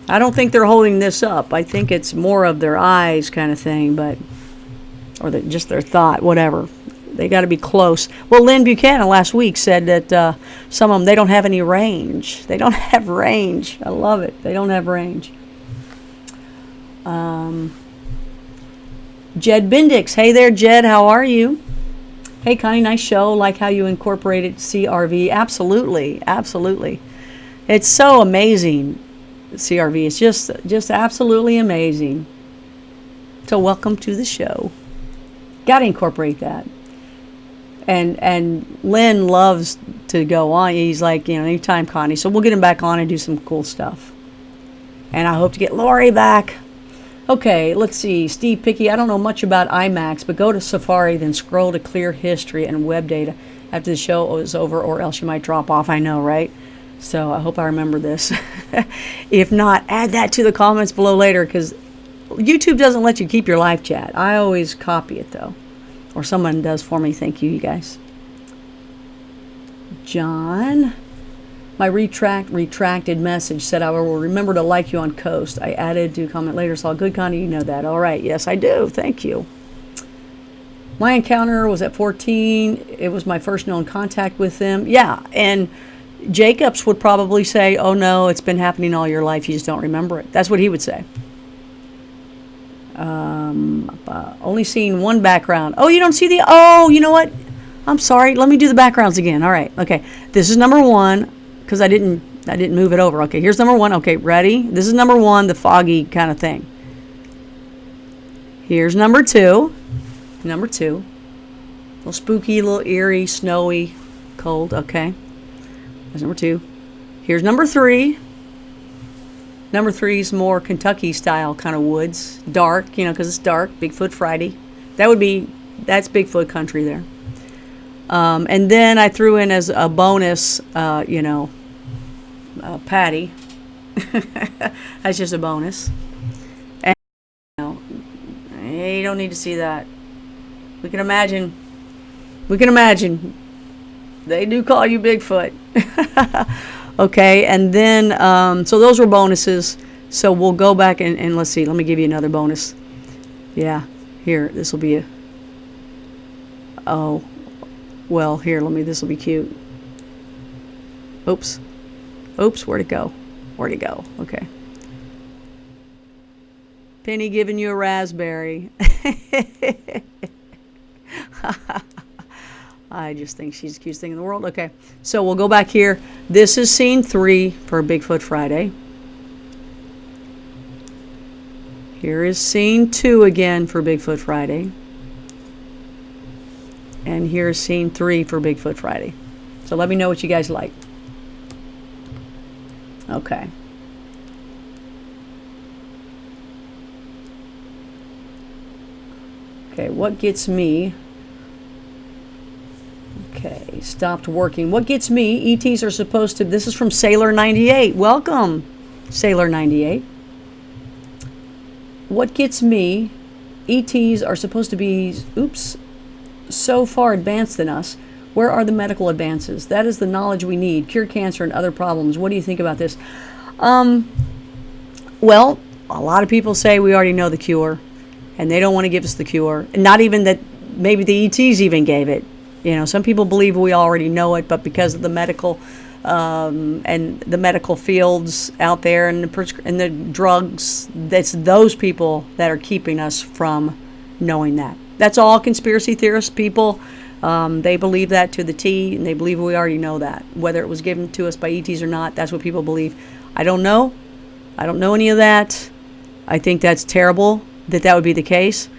I don't think they're holding this up. I think it's more of their eyes kind of thing, or just their thought, whatever. They got to be close. Well, Lynn Buchanan last week said that some of them, they don't have any range. They don't have range. I love it. They don't have range. Jed Bendix. Hey there, Jed. How are you? Hey, Connie, nice show. Like how you incorporated CRV. Absolutely. Absolutely. It's so amazing. CRV. It's just absolutely amazing. So welcome to the show. Got to incorporate that. And Lynn loves to go on. He's like, anytime, Connie. So we'll get him back on and do some cool stuff. And I hope to get Lori back. Okay, let's see. Steve Picky, I don't know much about IMAX, but go to Safari, then scroll to clear history and web data after the show is over, or else you might drop off. I know, right? So I hope I remember this. If not, add that to the comments below later, because YouTube doesn't let you keep your live chat. I always copy it, though. Or someone does for me. Thank you, you guys. John, my retracted message said I will remember to like you on Coast. I added to comment later. Saw good, Connie, you know that. All right. Yes, I do. Thank you. My encounter was at 14. It was my first known contact with them. Yeah, and Jacobs would probably say, oh, no, it's been happening all your life. You just don't remember it. That's what he would say. Only seeing one background. Oh, you don't see the... Oh, you know what? I'm sorry. Let me do the backgrounds again. All right. Okay. This is number one, because I didn't move it over. Okay, here's number one. Okay, ready? This is number one, the foggy kind of thing. Here's number two. Number two. A little spooky, a little eerie, snowy, cold. Okay. That's number two. Here's number three. Number three is more Kentucky style kind of woods. Dark, because it's dark. Bigfoot Friday. That's Bigfoot country there. And then I threw in as a bonus, Patty. That's just a bonus. And, you don't need to see that. We can imagine. They do call you Bigfoot. Okay, and then, so those were bonuses. So we'll go back and let's see. Let me give you another bonus. Yeah, here, this will be a... Oh, well, here, this will be cute. Oops, where'd it go? Okay. Penny giving you a raspberry. I just think she's the cutest thing in the world. Okay, so we'll go back here. This is scene 3 for Bigfoot Friday. Here is scene 2 again for Bigfoot Friday. And here's scene 3 for Bigfoot Friday. So let me know what you guys like. Okay. Okay, what gets me... Okay, stopped working. What gets me, ETs are supposed to... This is from Sailor 98. Welcome, Sailor 98. What gets me, ETs are supposed to be, so far advanced than us. Where are the medical advances? That is the knowledge we need. Cure cancer and other problems. What do you think about this? Well, a lot of people say we already know the cure, and they don't want to give us the cure. And not even that maybe the ETs even gave it. Some people believe we already know it, but because of the medical and the medical fields out there and the drugs, that's those people that are keeping us from knowing that. That's all conspiracy theorist people. They believe that to the T, and they believe we already know that. Whether it was given to us by ETs or not, that's what people believe. I don't know. I don't know any of that. I think that's terrible that would be the case.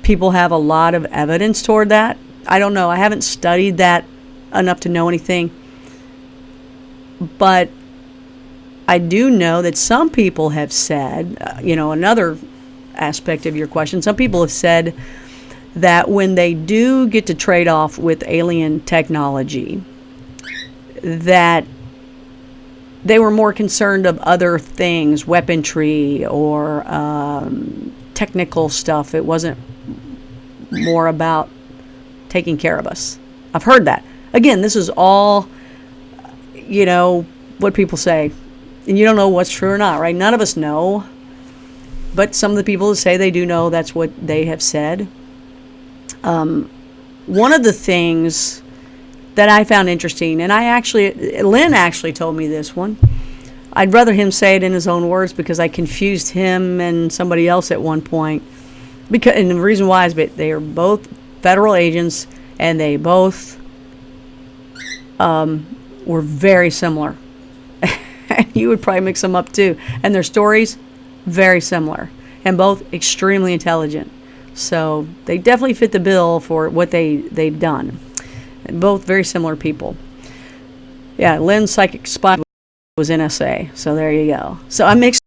People have a lot of evidence toward that. I don't know. I haven't studied that enough to know anything. But I do know that some people have said, another aspect of your question, some people have said that when they do get to trade off with alien technology, that they were more concerned of other things, weaponry or technical stuff. It wasn't more about taking care of us. I've heard that. Again, this is all, what people say. And you don't know what's true or not, right? None of us know. But some of the people who say they do know, that's what they have said. One of the things that I found interesting, and Lynn actually told me this one. I'd rather him say it in his own words because I confused him and somebody else at one point. And the reason why is they are both federal agents, and they both were very similar. You would probably mix them up too. And their stories, very similar, and both extremely intelligent. So they definitely fit the bill for what they've done. Both very similar people. Yeah, Lynn's psychic spot was NSA. So there you go. So I mixed.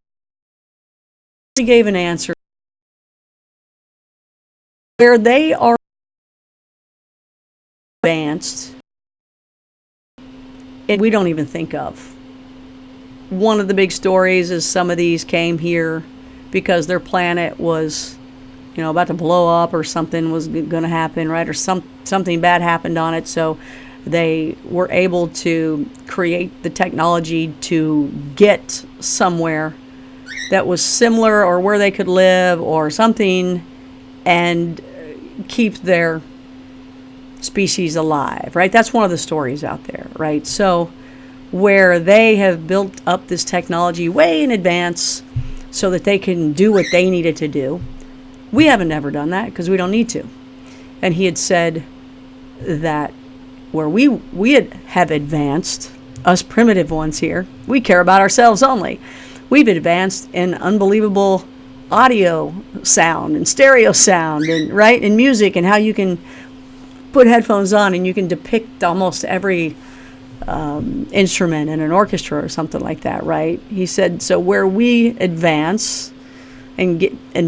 He gave an answer where they are advanced, and we don't even think of. One of the big stories is some of these came here because their planet was, about to blow up, or something was going to happen, right? Or something bad happened on it. So they were able to create the technology to get somewhere that was similar, or where they could live or something, and keep their species alive, right? That's one of the stories out there, right? So where they have built up this technology way in advance so that they can do what they needed to do. We haven't ever done that because we don't need to. And he had said that where we have advanced, us primitive ones here, we care about ourselves only. We've advanced in unbelievable audio sound and stereo sound, and right, and music, and how you can put headphones on and you can depict almost every instrument in an orchestra or something like that, right? He said, so where we advance and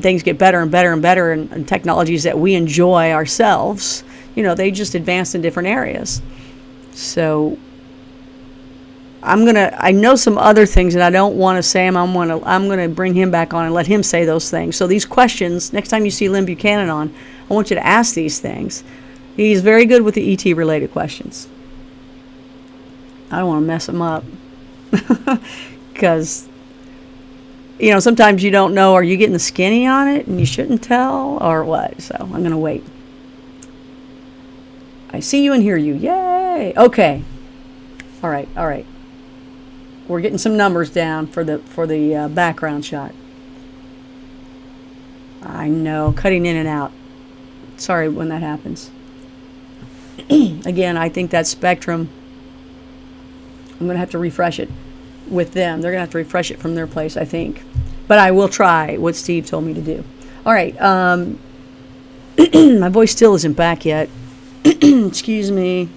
things get better and better and better, and technologies that we enjoy ourselves, they just advance in different areas. So I know some other things, and I don't want to say them. I'm going to bring him back on and let him say those things. So these questions, next time you see Lynn Buchanan on, I want you to ask these things. He's very good with the ET related questions. I don't want to mess him up because, sometimes you don't know, are you getting the skinny on it and you shouldn't tell, or what? So I'm going to wait. I see you and hear you. Yay. Okay. All right. We're getting some numbers down for the background shot. I know, cutting in and out. Sorry when that happens. Again, I think that spectrum, I'm going to have to refresh it with them. They're going to have to refresh it from their place, I think. But I will try what Steve told me to do. All right. My voice still isn't back yet. Excuse me.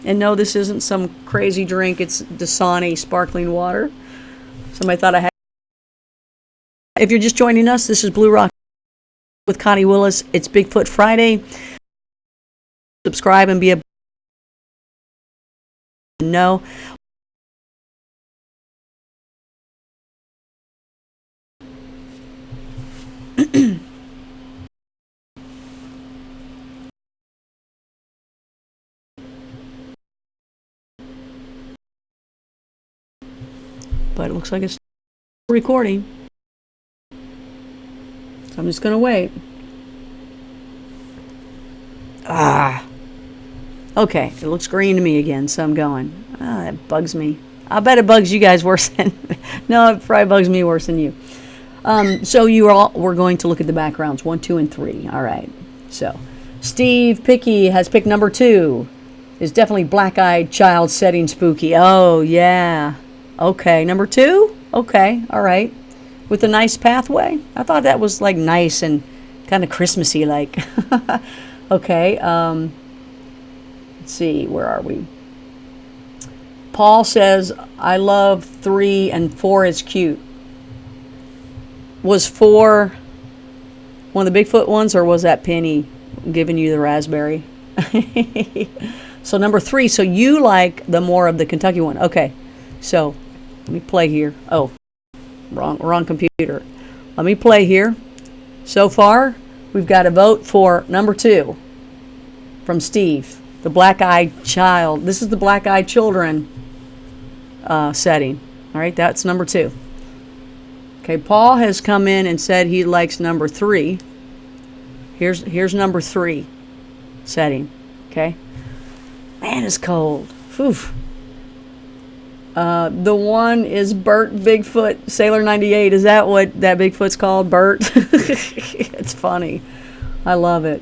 And no, this isn't some crazy drink. It's Dasani sparkling water. Somebody thought I had. If you're just joining us, this is Blue Rock with Connie Willis. It's Bigfoot Friday. Subscribe and be a no. But it looks like it's recording. So I'm just going to wait. Okay, it looks green to me again, so I'm going. That bugs me. I bet it bugs you guys worse than... No, it probably bugs me worse than you. So we're going to look at the backgrounds, 1, 2, and 3. All right. So Steve Picky has picked number 2. Is definitely black-eyed child setting spooky. Oh, yeah. Okay, number 2? Okay, all right. With a nice pathway? I thought that was like nice and kind of Christmassy like. Okay, let's see, where are we? Paul says, I love 3 and 4 is cute. Was 4 one of the Bigfoot ones, or was that Penny giving you the raspberry? So number 3, so you like the more of the Kentucky one. Okay, so let me play here. Oh, wrong computer. Let me play here. So far, we've got a vote for number 2 from Steve, the black-eyed child. This is the black-eyed children setting. All right, that's number 2. Okay, Paul has come in and said he likes number 3. Here's number 3 setting. Okay. Man, it's cold. Whew. The one is Bert Bigfoot Sailor 98. Is that what that Bigfoot's called, Bert? It's funny. I love it.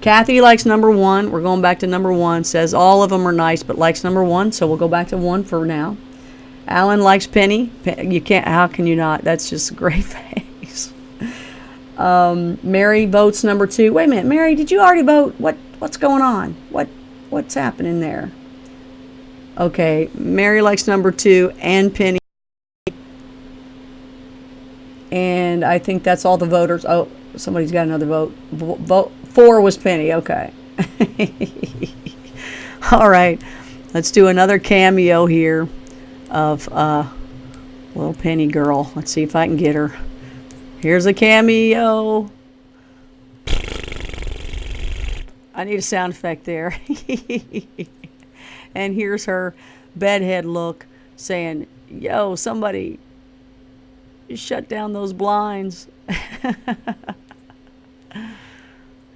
Kathy likes number 1. We're going back to number 1. Says all of them are nice, but likes number 1. So we'll go back to 1 for now. Alan likes Penny. You can't. How can you not? That's just a great face. Mary votes number 2. Wait a minute, Mary, did you already vote? What's going on? What's happening there? Okay, Mary likes number 2 and Penny. And I think that's all the voters. Oh, somebody's got another vote. Vote 4 was Penny. Okay. All right. Let's do another cameo here of little Penny girl. Let's see if I can get her. Here's a cameo. I need a sound effect there. And here's her bedhead look saying, yo, somebody shut down those blinds.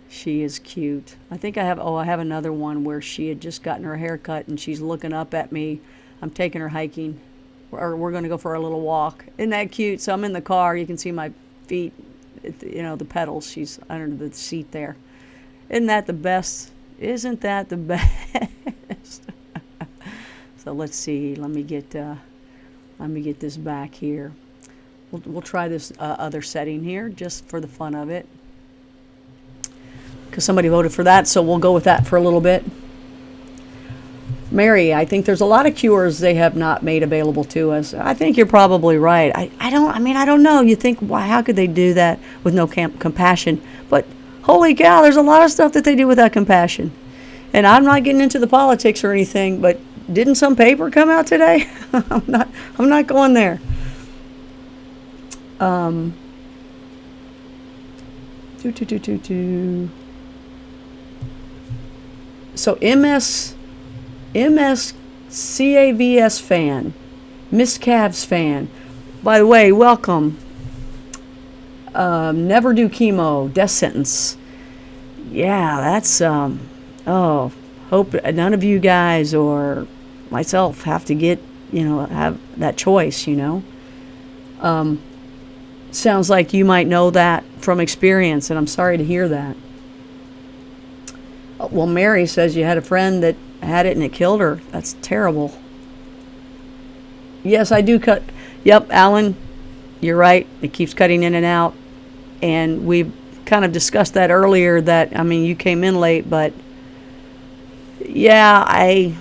She is cute. I think I have another one where she had just gotten her hair cut and she's looking up at me. I'm taking her hiking, or we're going to go for a little walk. Isn't that cute? So I'm in the car. You can see my feet, the pedals. She's under the seat there. Isn't that the best? Isn't that the best? So let's see. Let me get this back here. We'll try this other setting here just for the fun of it, because somebody voted for that, so we'll go with that for a little bit. Mary, I think there's a lot of cures they have not made available to us. I think you're probably right. I don't know. You think, why? How could they do that with no compassion? But holy cow, there's a lot of stuff that they do without compassion. And I'm not getting into the politics or anything, but didn't some paper come out today? I'm not going there. So MSCAVS fan, Miss Cavs fan. By the way, welcome. Never do chemo, death sentence. Yeah, that's hope none of you guys or myself have to get, have that choice, Sounds like you might know that from experience, and I'm sorry to hear that. Well, Mary says you had a friend that had it and it killed her. That's terrible. Yes, I do cut. Yep, Alan, you're right. It keeps cutting in and out. And we've kind of discussed that earlier, that, you came in late, but yeah, I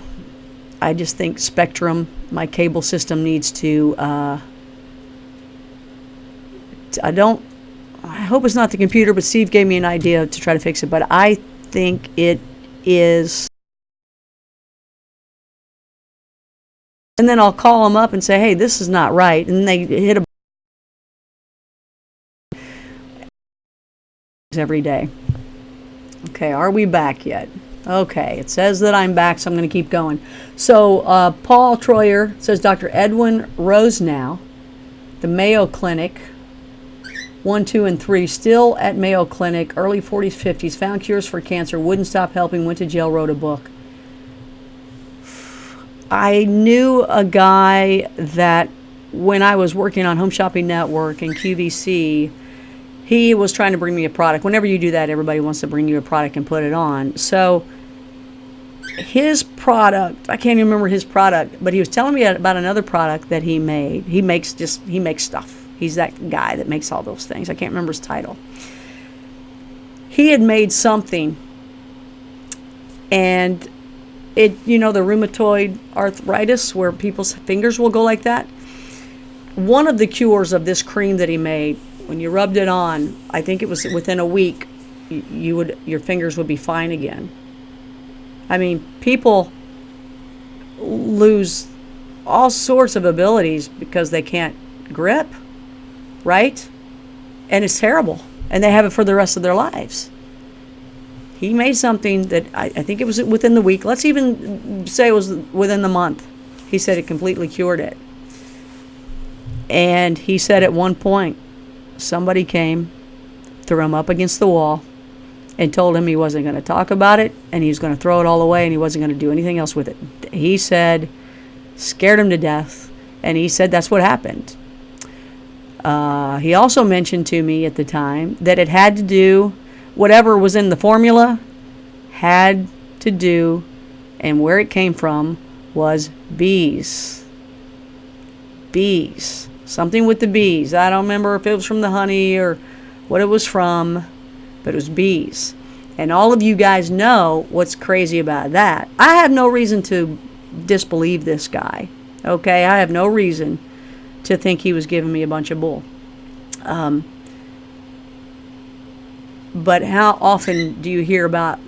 just think Spectrum, my cable system, needs to, I hope it's not the computer, but Steve gave me an idea to try to fix it, but I think it is. And then I'll call them up and say, hey, this is not right. And they hit a every day. Okay, are we back yet? Okay, it says that I'm back, so I'm going to keep going. So Paul Troyer says Dr. Edwin Rosenau, the Mayo Clinic, 1, 2, and 3, still at Mayo Clinic, early 40s, 50s, found cures for cancer, wouldn't stop helping, went to jail, wrote a book. I knew a guy that when I was working on Home Shopping Network and QVC, he was trying to bring me a product. Whenever you do that, everybody wants to bring you a product and put it on. So his product, I can't even remember his product, but he was telling me about another product that he made. He makes stuff. He's that guy that makes all those things. I can't remember his title. He had made something, and it, the rheumatoid arthritis where people's fingers will go like that. One of the cures of this cream that he made, when you rubbed it on, I think it was within a week, your fingers would be fine again. People lose all sorts of abilities because they can't grip, right? And it's terrible. And they have it for the rest of their lives. He made something that I think it was within the week. Let's even say it was within the month. He said it completely cured it. And he said at one point, somebody came, threw him up against the wall, and told him he wasn't going to talk about it, and he was going to throw it all away, and he wasn't going to do anything else with it. He said, scared him to death, and he said that's what happened. He also mentioned to me at the time that it had to do, whatever was in the formula, had to do, and where it came from was bees. Bees. Something with the bees. I don't remember if it was from the honey or what it was from, but it was bees. And all of you guys know what's crazy about that. I have no reason to disbelieve this guy. Okay, I have no reason to think he was giving me a bunch of bull. But how often do you hear about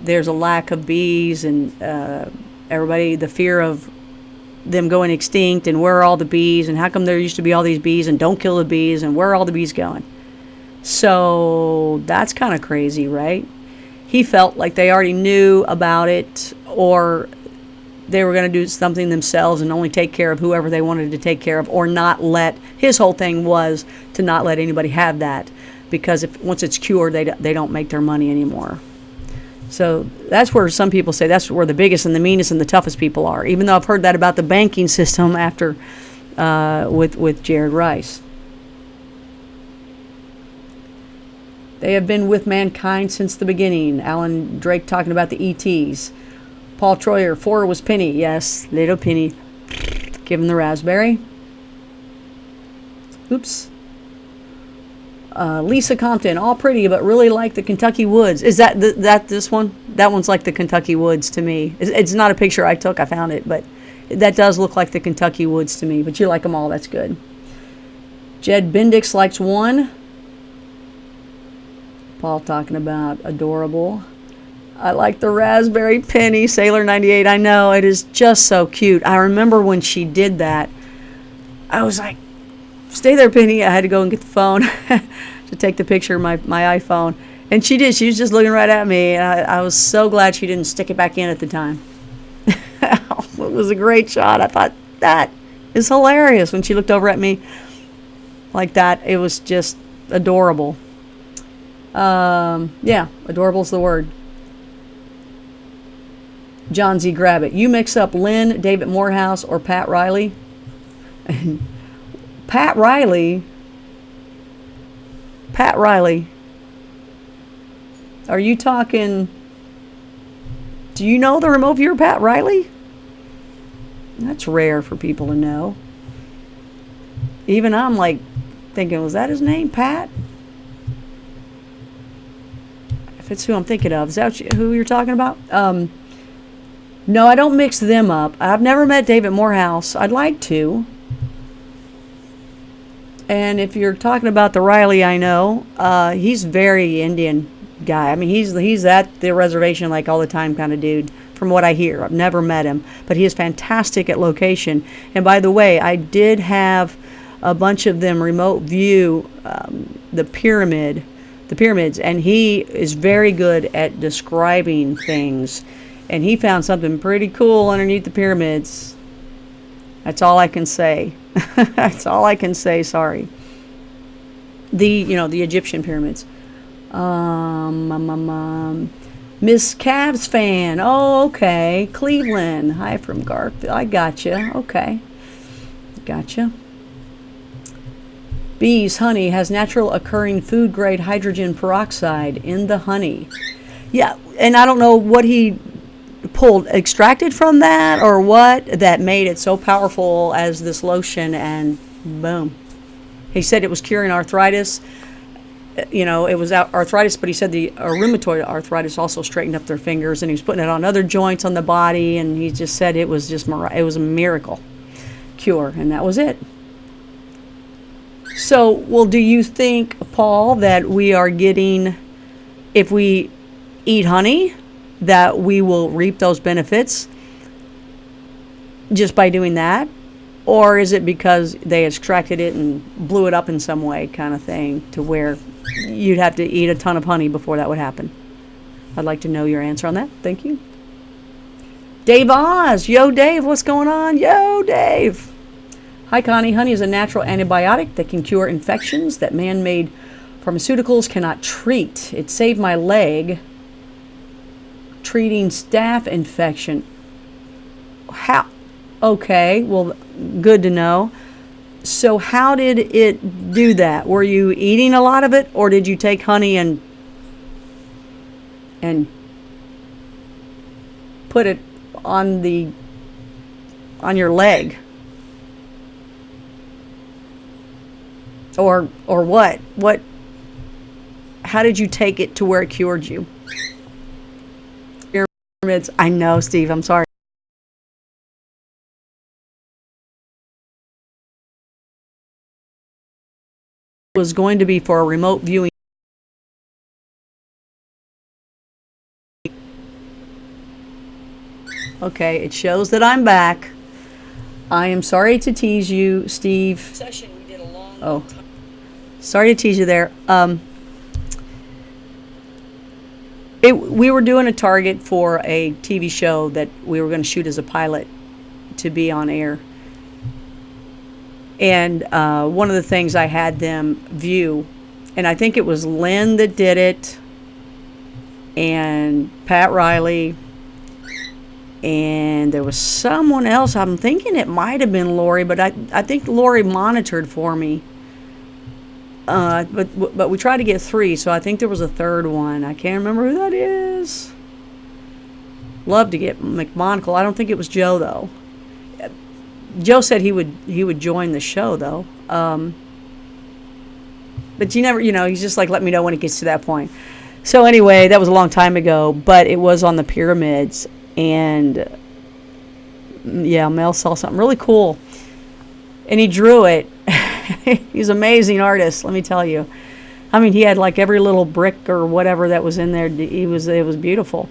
there's a lack of bees and everybody, the fear of them going extinct, and where are all the bees, and how come there used to be all these bees, and don't kill the bees, and where are all the bees going? So that's kind of crazy, right? He felt like they already knew about it, or they were going to do something themselves and only take care of whoever they wanted to take care of, or not let, his whole thing was to not let anybody have that, because if once it's cured, they don't make their money anymore. So that's where some people say that's where the biggest and the meanest and the toughest people are, even though I've heard that about the banking system after with Jared Rice. They have been with mankind since the beginning. Alan Drake talking about the ETs. Paul Troyer, 4 was Penny. Yes, little Penny. Give him the raspberry. Oops. Lisa Compton, all pretty, but really like the Kentucky woods. Is that this one? That one's like the Kentucky woods to me. It's not a picture I took. I found it, but that does look like the Kentucky woods to me. But you like them all. That's good. Jed Bendix likes 1. Paul talking about adorable. I like the raspberry Penny. Sailor 98. I know. It is just so cute. I remember when she did that, I was like, stay there, Penny. I had to go and get the phone to take the picture of my iPhone. And she did. She was just looking right at me. And I was so glad she didn't stick it back in at the time. It was a great shot. I thought, that is hilarious when she looked over at me like that. It was just adorable. Yeah, adorable is the word. John Z. Grabbit. You mix up Lynn, David Morehouse, or Pat Riley? Pat Riley, are you talking, do you know the remote viewer Pat Riley? That's rare for people to know. Even I'm like thinking, was that his name, Pat? If it's who I'm thinking of, is that who you're talking about? No, I don't mix them up. I've never met David Morehouse. I'd like to. And if you're talking about the Riley I know, he's very Indian guy. I mean, he's at the reservation like all the time kind of dude, from what I hear. I've never met him, but he is fantastic at location. And by the way, I did have a bunch of them remote view the pyramids, and he is very good at describing things. And he found something pretty cool underneath the pyramids. That's all I can say. That's all I can say. Sorry. The Egyptian pyramids. Miss Cavs fan. Oh, okay. Cleveland. Hi from Garfield. I gotcha. Okay. Gotcha. Bees honey has natural occurring food grade hydrogen peroxide in the honey. Yeah, and I don't know what he extracted from that or what that made it so powerful as this lotion, and boom. He said it was curing arthritis. It was arthritis, but he said the rheumatoid arthritis also straightened up their fingers, and he was putting it on other joints on the body, and he just said it was a miracle cure, and that was it. So, well, do you think, Paul, that we are getting, if we eat honey, that we will reap those benefits just by doing that? Or is it because they extracted it and blew it up in some way kind of thing to where you'd have to eat a ton of honey before that would happen? I'd like to know your answer on that. Thank you. Dave Oz. Yo, Dave, what's going on? Yo, Dave. Hi, Connie. Honey is a natural antibiotic that can cure infections that man-made pharmaceuticals cannot treat. It saved my leg treating staph infection. How? Okay, well, good to know. So how did it do that? Were you eating a lot of it, or did you take honey and put it on your leg? Or what? how did you take it to where it cured you? Pyramids. I know, Steve. I'm sorry. It was going to be for a remote viewing. Okay, it shows that I'm back. I am sorry to tease you, Steve. Session we did a long time. Sorry to tease you there. We were doing a target for a TV show that we were going to shoot as a pilot to be on air. And one of the things I had them view, and I think it was Lynn that did it, and Pat Riley, and there was someone else. I'm thinking it might have been Lori, but I think Lori monitored for me. But we tried to get 3, so I think there was a third one. I can't remember who that is. Love to get McMonagle. I don't think it was Joe though. Joe said he would join the show though. But you never, he's just like, let me know when it gets to that point. So anyway, that was a long time ago, but it was on the pyramids. And yeah, Mel saw something really cool, and he drew it. He's an amazing artist, let me tell you. I mean, he had like every little brick or whatever that was in there. It was beautiful.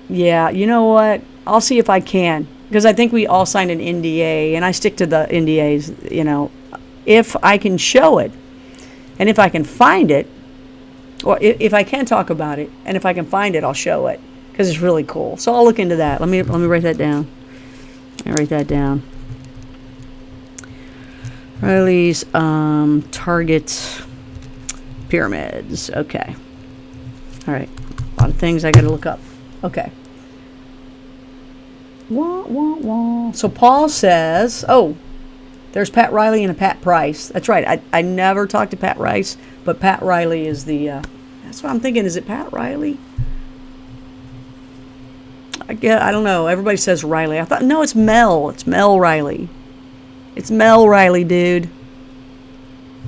Yeah, you know what? I'll see if I can, because I think we all signed an NDA, and I stick to the NDAs. If I can show it, and if I can find it. Or if I can talk about it, and if I can find it, I'll show it, because it's really cool. So I'll look into that. Let me write that down. Riley's target pyramids. Okay. All right. A lot of things I got to look up. Okay. Wah, wah, wah. So Paul says, oh, there's Pat Riley and a Pat Price. That's right. I never talked to Pat Rice, but Pat Riley is the... that's what I'm thinking. Is it Pat Riley? I don't know. Everybody says Riley. I thought, no, it's Mel. It's Mel Riley. It's Mel Riley, dude.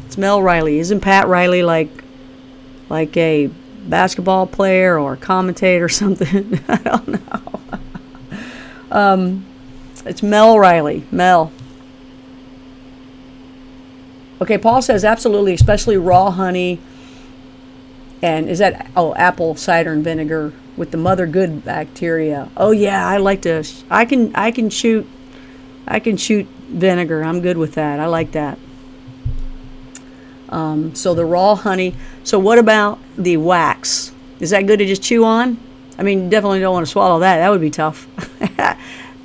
It's Mel Riley. Isn't Pat Riley like a basketball player or a commentator or something? I don't know. It's Mel Riley. Mel. Okay, Paul says absolutely, especially raw honey. And is that, apple cider and vinegar with the mother good bacteria. Oh yeah, I like to, I can shoot vinegar. I'm good with that. I like that. So the raw honey. So what about the wax? Is that good to just chew on? I mean, you definitely don't want to swallow that. That would be tough.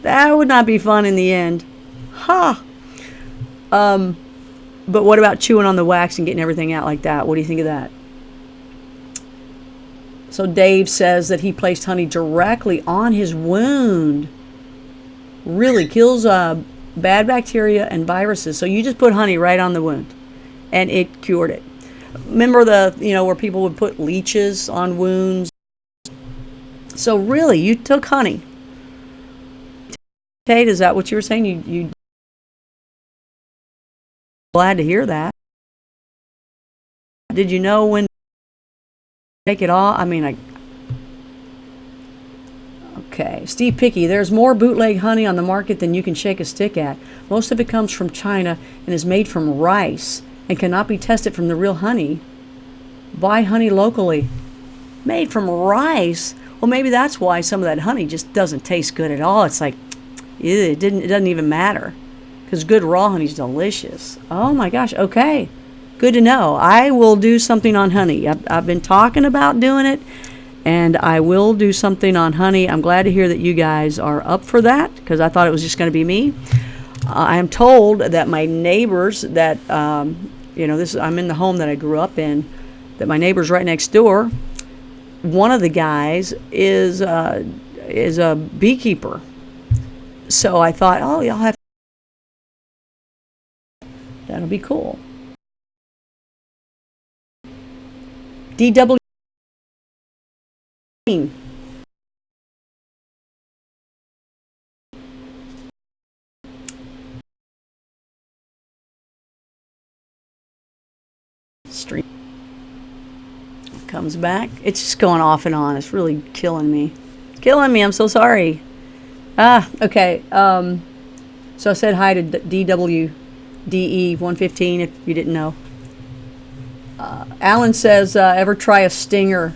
That would not be fun in the end. Ha! But what about chewing on the wax and getting everything out like that? What do you think of that? So Dave says that he placed honey directly on his wound. Really kills bad bacteria and viruses. So you just put honey right on the wound, and it cured it. Remember where people would put leeches on wounds? So really, you took honey. Kate, is that what you were saying? You glad to hear that. Did you know when to take it off? I mean, okay. Steve Picky, there's more bootleg honey on the market than you can shake a stick at. Most of it comes from China and is made from rice and cannot be tested from the real honey. Buy honey locally. Made from rice? Well, maybe that's why some of that honey just doesn't taste good at all. It's like, it doesn't even matter. Because good raw honey is delicious. Oh my gosh, okay. Good to know. I will do something on honey. I've been talking about doing it, and I will do something on honey. I'm glad to hear that you guys are up for that, because I thought it was just going to be me. I am told that my neighbors that, I'm in the home that I grew up in, that my neighbors right next door, one of the guys is a beekeeper. So I thought, y'all have... That'll be cool. DW Stream comes back. It's just going off and on. It's really killing me. It's killing me. I'm so sorry. Okay. So I said hi to DWDE 115 if you didn't know. Alan says, ever try a stinger?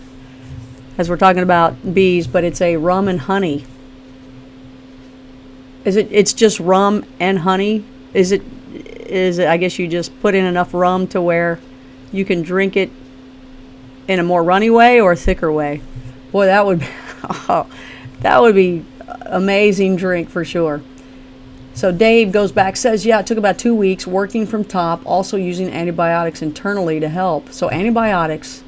As we're talking about bees, but it's a rum and honey. It's just rum and honey? Is it, I guess you just put in enough rum to where you can drink it in a more runny way or a thicker way? Boy, that would be amazing drink for sure. So Dave goes back, says, yeah, it took about 2 weeks working from top, also using antibiotics internally to help. So antibiotics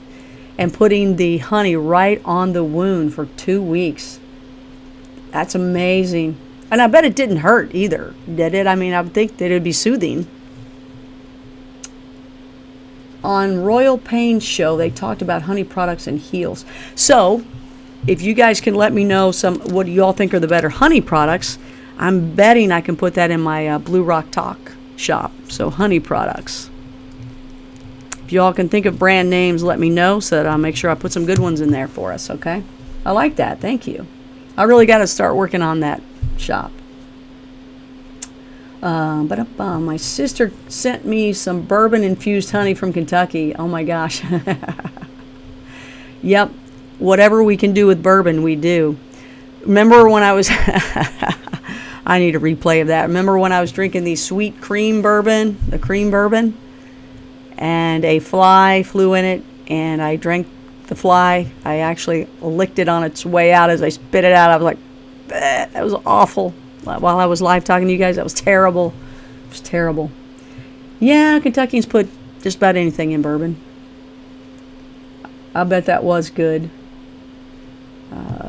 and putting the honey right on the wound for 2 weeks. That's amazing. And I bet it didn't hurt either, did it? I mean, I would think that it would be soothing. On Royal Pain's show, they talked about honey products and heals. So, if you guys can let me know what you all think are the better honey products, I'm betting I can put that in my bluerocktalk shop. So, honey products. If you all can think of brand names, let me know so that I'll make sure I put some good ones in there for us, okay? I like that. Thank you. I really got to start working on that shop. My sister sent me some bourbon infused honey from Kentucky. Oh my gosh. Yep. Whatever we can do with bourbon, we do. Remember when I was I need a replay of that. Remember when I was drinking the sweet cream bourbon, the cream bourbon, and a fly flew in it, and I drank the fly. I actually licked it on its way out. As I spit it out, I was like, bleh, that was awful. While I was live talking to you guys, that was terrible. It was terrible. Yeah, Kentuckians put just about anything in bourbon. I bet that was good.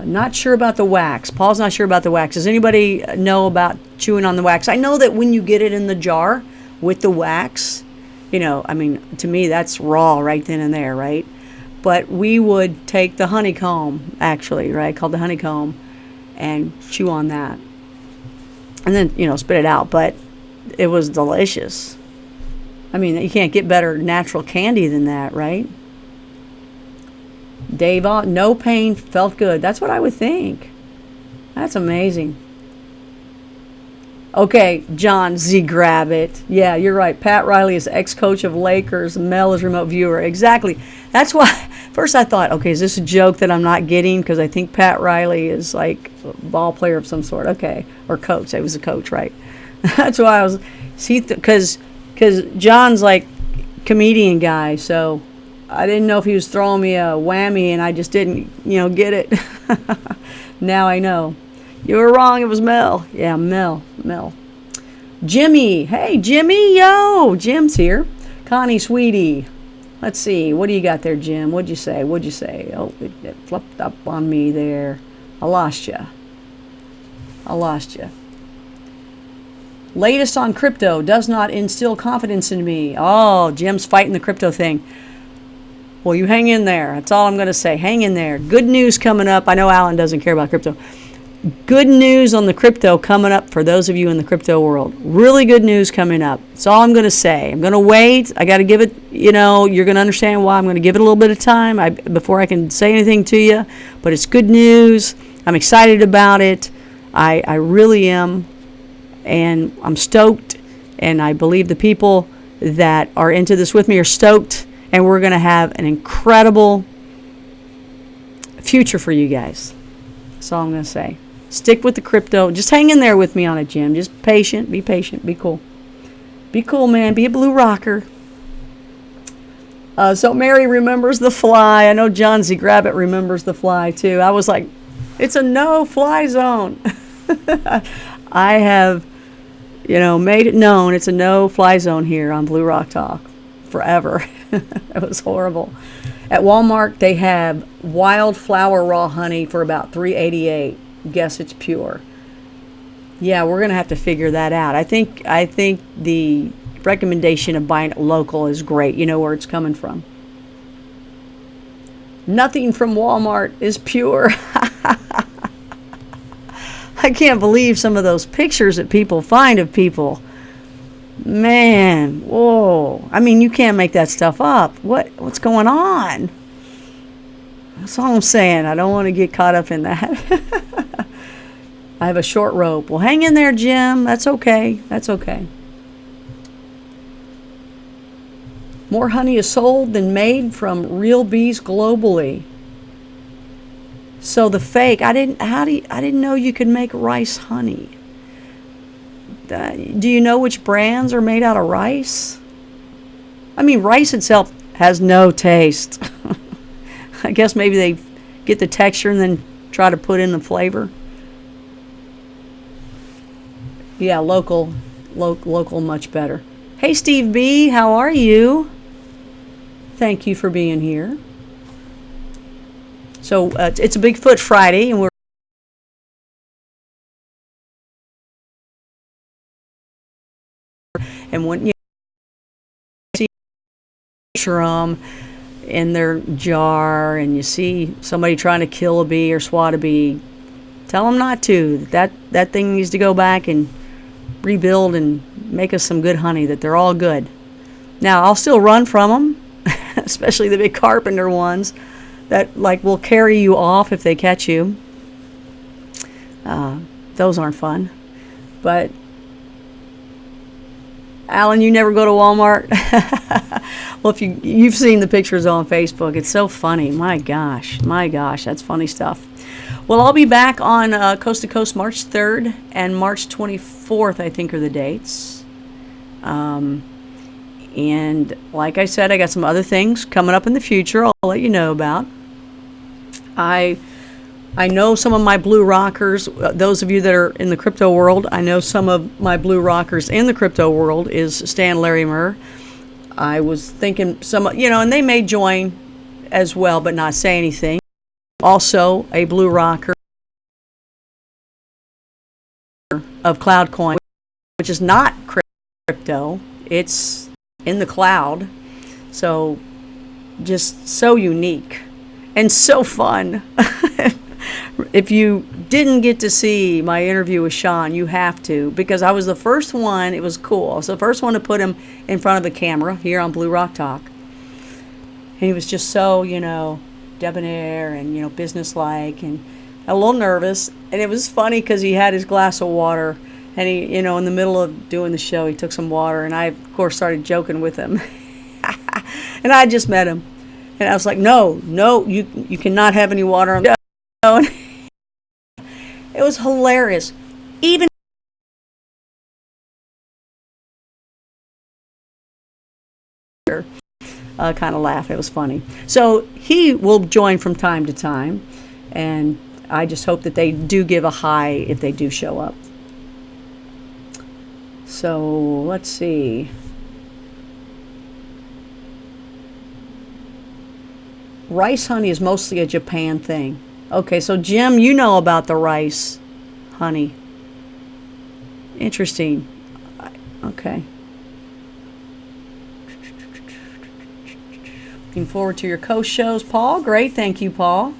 Not sure about the wax. Paul's not sure about the wax. Does anybody know about chewing on the wax? I know that when you get it in the jar with the wax, I mean, to me, that's raw right then and there, right? But we would take the honeycomb, actually, right, called the honeycomb, and chew on that. And then, spit it out. But it was delicious. I mean, you can't get better natural candy than that, right? Dave, no pain, felt good. That's what I would think. That's amazing. Okay, John Z. Grabbit. Yeah, you're right. Pat Riley is ex-coach of Lakers. Mel is remote viewer. Exactly. That's why, first I thought, okay, is this a joke that I'm not getting? Because I think Pat Riley is like a ball player of some sort. Okay. Or coach. It was a coach, right? That's why I was, because John's like comedian guy, so I didn't know if he was throwing me a whammy and I just didn't, get it. Now I know. You were wrong. It was Mel. Yeah, Mel. Jimmy. Hey, Jimmy. Yo, Jim's here. Connie, sweetie. Let's see. What do you got there, Jim? What'd you say? Oh, it flipped up on me there. I lost you. Latest on crypto does not instill confidence in me. Oh, Jim's fighting the crypto thing. Well, you hang in there. That's all I'm going to say. Hang in there. Good news coming up. I know Alan doesn't care about crypto. Good news on the crypto coming up for those of you in the crypto world. Really good news coming up. That's all I'm going to say. I'm going to wait. I got to give it, you're going to understand why. I'm going to give it a little bit of time before I can say anything to you. But it's good news. I'm excited about it. I really am. And I'm stoked. And I believe the people that are into this with me are stoked. And we're going to have an incredible future for you guys. That's all I'm going to say. Stick with the crypto. Just hang in there with me on it, Jim. Just patient. Be patient. Be cool. Be cool, man. Be a blue rocker. So Mary remembers the fly. I know John Z. Grabbit remembers the fly, too. I was like, it's a no-fly zone. I have, made it known it's a no-fly zone here on Blue Rock Talk forever. It was horrible. At Walmart, they have wildflower raw honey for about $3.88. Guess it's pure. Yeah, we're gonna have to figure that out. I think the recommendation of buying it local is great. You know where it's coming from. Nothing from Walmart is pure. I can't believe some of those pictures that people find of people. Man, whoa. I mean, you can't make that stuff up. What's going on? That's all I'm saying. I don't want to get caught up in that. I have a short rope. Well, hang in there, Jim. That's okay. That's okay. More honey is sold than made from real bees globally. So the fake, I didn't know you could make rice honey. Do you know which brands are made out of rice? I mean, rice itself has no taste. I guess maybe they get the texture and then try to put in the flavor. Yeah, local, much better. Hey, Steve B, how are you? Thank you for being here. So it's a Bigfoot Friday, and when you see them in their jar, and you see somebody trying to kill a bee or swat a bee, tell them not to. That thing needs to go back and rebuild and make us some good honey. That they're all good. Now I'll still run from them, especially the big carpenter ones that will carry you off if they catch you. Those aren't fun. But Alan, you never go to Walmart? Well, if you've seen the pictures on Facebook, it's so funny. My gosh, that's funny stuff. Well, I'll be back on Coast to Coast March 3rd and March 24th, I think, are the dates. And like I said, I got some other things coming up in the future I'll let you know about. I know some of my blue rockers, those of you that are in the crypto world, I know some of my blue rockers in the crypto world is Stan Larimer. I was thinking and they may join as well, but not say anything. Also, a blue rocker of CloudCoin, which is not crypto. It's in the cloud. So, just so unique and so fun. If you didn't get to see my interview with Sean, you have to, because I was the first one. It was cool. I was the first one to put him in front of the camera here on Blue Rock Talk. And he was just so, debonair and, businesslike and a little nervous. And it was funny because he had his glass of water, and he, in the middle of doing the show, he took some water, and I, of course, started joking with him. And I just met him. And I was like, no, you cannot have any water on the show. It was hilarious. Even kind of laugh. It was funny. So he will join from time to time, and I just hope that they do give a hi if they do show up. So let's see. Rice honey is mostly a Japan thing. Okay, so Jim, you know about the rice honey. Interesting. Okay. Looking forward to your coast shows, Paul. Great, thank you, Paul.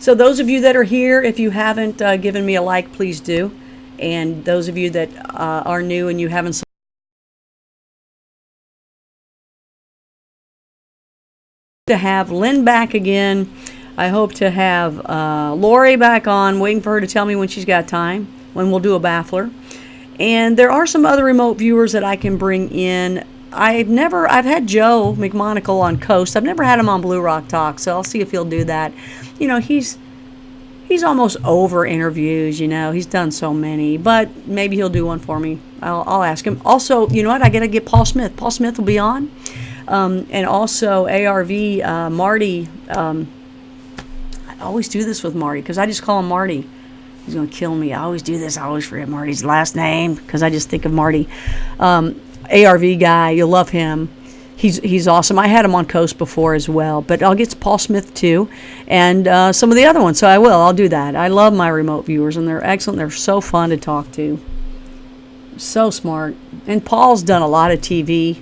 So those of you that are here, if you haven't given me a like, please do. And those of you that are new and you haven't to have Lynn back again. I hope to have Lori back on, waiting for her to tell me when she's got time, when we'll do a baffler. And there are some other remote viewers that I can bring in. I've had Joe McMonagle on Coast. I've never had him on Blue Rock Talk, so I'll see if he'll do that. He's almost over interviews, he's done so many, but maybe he'll do one for me. I'll ask him. Also, you know what, I gotta get Paul Smith. Paul Smith will be on. And also ARV, Marty, I always do this with Marty, because I just call him Marty. He's going to kill me. I always do this. I always forget Marty's last name, because I just think of Marty. ARV guy, you'll love him. He's awesome. I had him on Coast before as well, but I'll get Paul Smith too, and some of the other ones. So I'll do that. I love my remote viewers, and they're excellent. They're so fun to talk to. So smart. And Paul's done a lot of TV.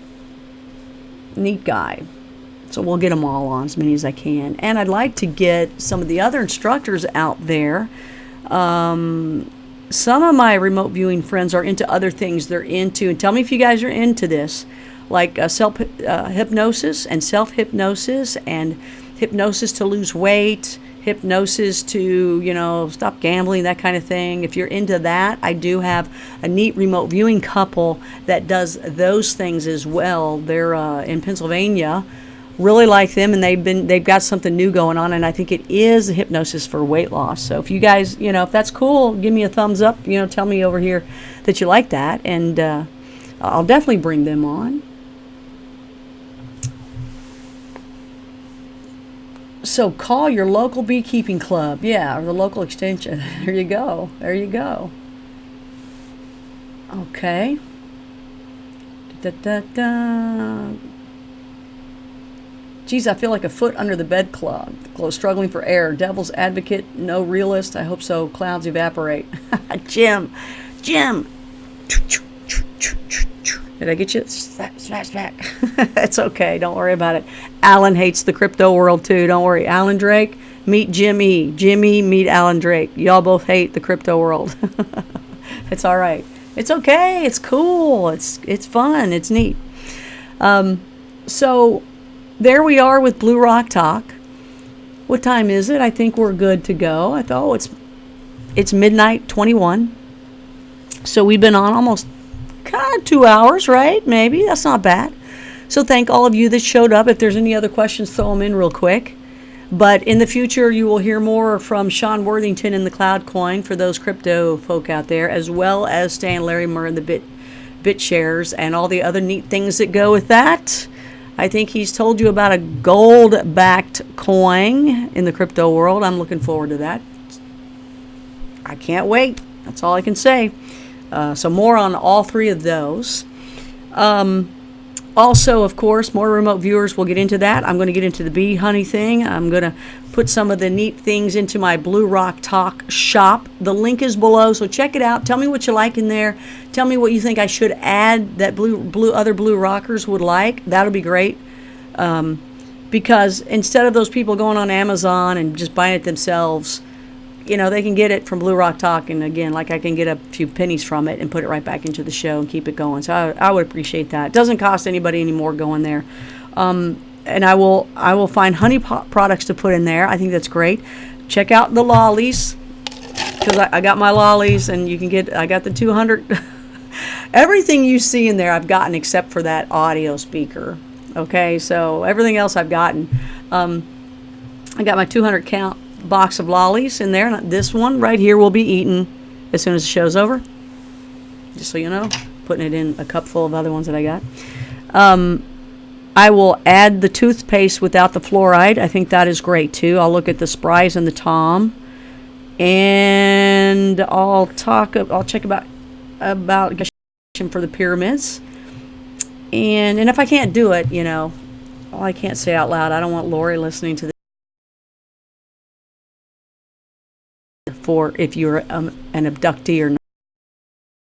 Neat guy. So we'll get them all on, as many as I can. And I'd like to get some of the other instructors out there. some of my remote viewing friends are into other things. They're into, and tell me if you guys are into this, like hypnosis and self-hypnosis and hypnosis to lose weight, hypnosis to, stop gambling, that kind of thing. If you're into that, I do have a neat remote viewing couple that does those things as well. They're in Pennsylvania. Really like them, and they've got something new going on, and I think it is a hypnosis for weight loss. So if you guys, if that's cool, give me a thumbs up. Tell me over here that you like that, and I'll definitely bring them on. So call your local beekeeping club, or the local extension. There you go. There you go. Okay. Geez, I feel like a foot under the bedclothes, struggling for air. Devil's advocate, no realist. I hope so. Clouds evaporate. Jim. Did I get you? Smash back. It's okay. Don't worry about it. Alan hates the crypto world too. Don't worry. Alan Drake, meet Jimmy. Jimmy, meet Alan Drake. Y'all both hate the crypto world. It's all right. It's okay. It's cool. It's fun. It's neat. So there we are with Blue Rock Talk. What time is it? I think we're good to go. I thought, it's midnight 21. So we've been on almost 2 hours, right? Maybe. That's not bad. So thank all of you that showed up. If there's any other questions, throw them in real quick. But in the future, you will hear more from Sean Worthington in the Cloud Coin for those crypto folk out there, as well as Stan Larry Murr in the Bit Shares and all the other neat things that go with that. I think he's told you about a gold-backed coin in the crypto world. I'm looking forward to that. I can't wait. That's all I can say. So more on all three of those. Also, of course, more remote viewers will get into that. I'm going to get into the bee honey thing. I'm going to put some of the neat things into my Blue Rock Talk shop. The link is below, so check it out. Tell me what you like in there. Tell me what you think I should add that other blue rockers would like. That'll be great. Because instead of those people going on Amazon and just buying it themselves, they can get it from Blue Rock Talk, and again, like I can get a few pennies from it and put it right back into the show and keep it going. So I would appreciate that. It doesn't cost anybody any more going there. And I will find honey products to put in there. I think that's great. Check out the lollies, because I got my lollies, and I got the 200. Everything you see in there I've gotten except for that audio speaker. Okay, so everything else I've gotten. I got my 200 count box of lollies in there. This one right here will be eaten as soon as the show's over, just so you know. Putting it in a cup full of other ones that I got. I will add the toothpaste without the fluoride. I think that is great too. I'll look at the Spries and the Tom, and I'll check about for the pyramids, and if I can't do it, I can't say out loud. I don't want Lori listening to this. For if you're an abductee or not,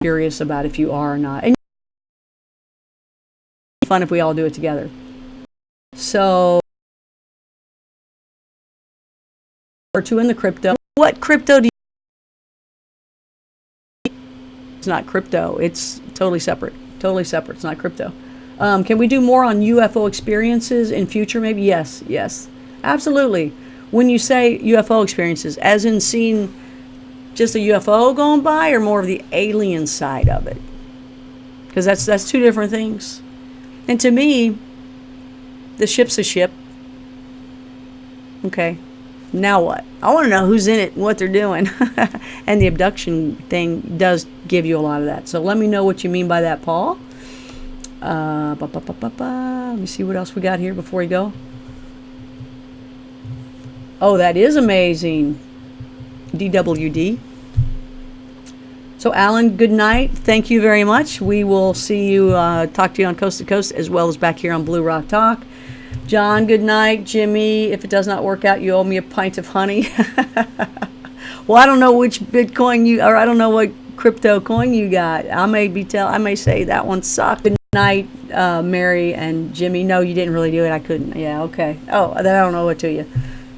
curious about if you are or not. And it's fun if we all do it together. So, or two in the crypto. What crypto do you? It's not crypto. It's totally separate. Totally separate. It's not crypto. Can we do more on UFO experiences in future? Maybe yes, absolutely. When you say UFO experiences, as in seeing just a UFO going by, or more of the alien side of it? Because that's two different things. And to me, the ship's a ship. Okay, now what? I want to know who's in it, what they're doing. And the abduction thing does give you a lot of that. So let me know what you mean by that, Paul. Let me see what else we got here before we go. Oh, that is amazing. DWD. So, Alan, good night. Thank you very much. We will see you, talk to you on Coast to Coast, as well as back here on Blue Rock Talk. John, good night. Jimmy, if it does not work out, you owe me a pint of honey. Well, I don't know which Bitcoin I don't know what crypto coin you got. I may say that one sucked. Good night, Mary and Jimmy. No, you didn't really do it. I couldn't. Yeah, okay. Oh, then I don't know what to you.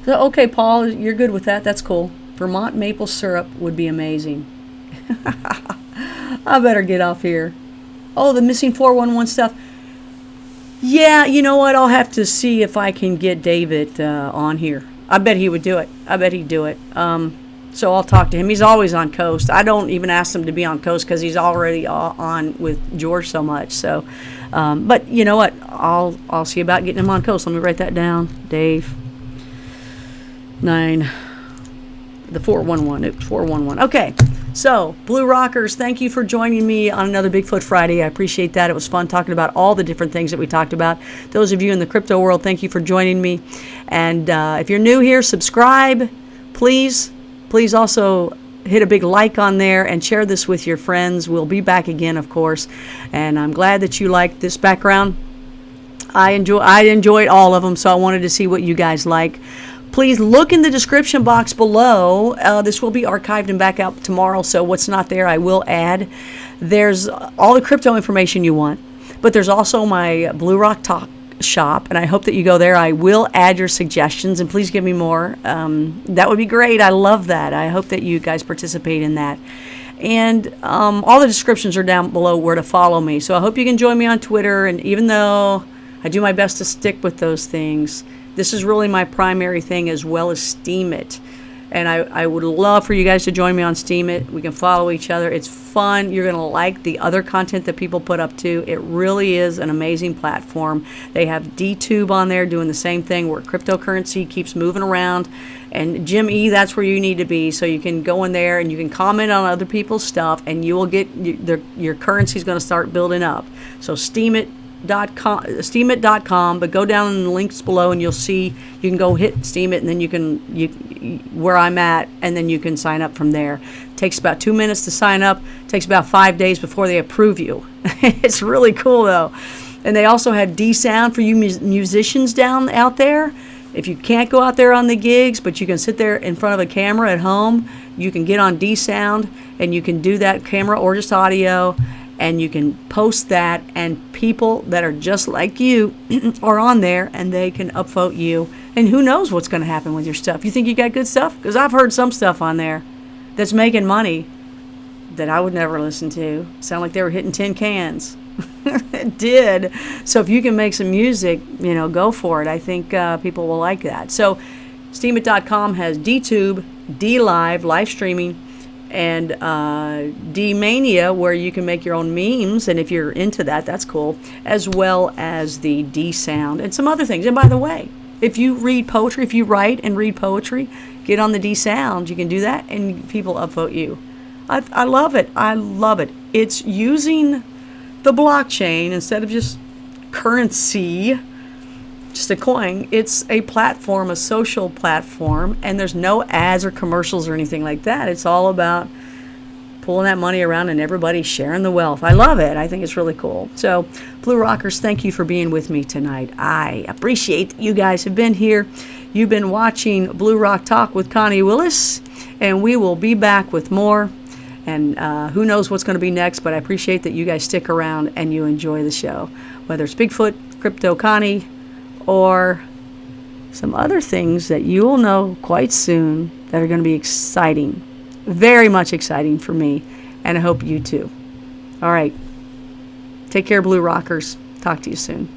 So, okay, Paul, you're good with that. That's cool. Vermont maple syrup would be amazing. I better get off here. Oh, the missing 411 stuff. Yeah, you know what? I'll have to see if I can get David on here. I bet he would do it. I bet he'd do it. So I'll talk to him. He's always on Coast. I don't even ask him to be on Coast because he's already on with George so much. So, but you know what? I'll see about getting him on Coast. Let me write that down. Dave 9 the 411. Oops, 411. Okay. So, Blue Rockers, thank you for joining me on another Bigfoot Friday. I appreciate that. It was fun talking about all the different things that we talked about. Those of you in the crypto world, thank you for joining me. And if you're new here, subscribe, please. Please also hit a big like on there and share this with your friends. We'll be back again, of course. And I'm glad that you liked this background. I enjoyed all of them, so I wanted to see what you guys like. Please look in the description box below. This will be archived and back out tomorrow, so what's not there I will add. There's all the crypto information you want, but there's also my Blue Rock Talk shop, and I hope that you go there. I will add your suggestions, and please give me more. That would be great. I love that. I hope that you guys participate in that. And all the descriptions are down below where to follow me, so I hope you can join me on Twitter. And even though I do my best to stick with those things, this is really my primary thing, as well as Steemit. And I would love for you guys to join me on Steemit. We can follow each other. It's fun. You're going to like the other content that people put up too. It really is an amazing platform. They have DTube on there doing the same thing, where cryptocurrency keeps moving around. And Jim E, that's where you need to be. So you can go in there and you can comment on other people's stuff, and you will get your currency is going to start building up. So Steemit.com, but go down in the links below and you'll see you can go hit Steemit, and then you can where I'm at, and then you can sign up from there. It takes about 2 minutes to sign up. It takes about 5 days before they approve you. It's really cool though. And they also have D Sound for you musicians out there. If you can't go out there on the gigs, but you can sit there in front of a camera at home, you can get on D Sound and you can do that camera or just audio. And you can post that, and people that are just like you are on there, and they can upvote you. And who knows what's going to happen with your stuff. You think you got good stuff? Because I've heard some stuff on there that's making money that I would never listen to. Sound like they were hitting tin cans. It did. So if you can make some music, go for it. I think people will like that. So Steemit.com has DTube, DLive, live streaming, and D-Mania, where you can make your own memes, and if you're into that, that's cool, as well as the D-Sound and some other things. And by the way, if you read poetry, if you write and read poetry, get on the D-Sound. You can do that, and people upvote you. I love it. I love it. It's using the blockchain instead of just currency, just a coin. It's a platform, a social platform, and there's no ads or commercials or anything like that. It's all about pulling that money around and everybody sharing the wealth. I love it. I think it's really cool. So, Blue Rockers, thank you for being with me tonight. I appreciate that you guys have been here. You've been watching Blue Rock Talk with Connie Willis, and we will be back with more. And who knows what's going to be next, but I appreciate that you guys stick around and you enjoy the show. Whether it's Bigfoot, Crypto Connie, or some other things that you will know quite soon that are going to be exciting, very much exciting for me, and I hope you too. All right. Take care, Blue Rockers. Talk to you soon.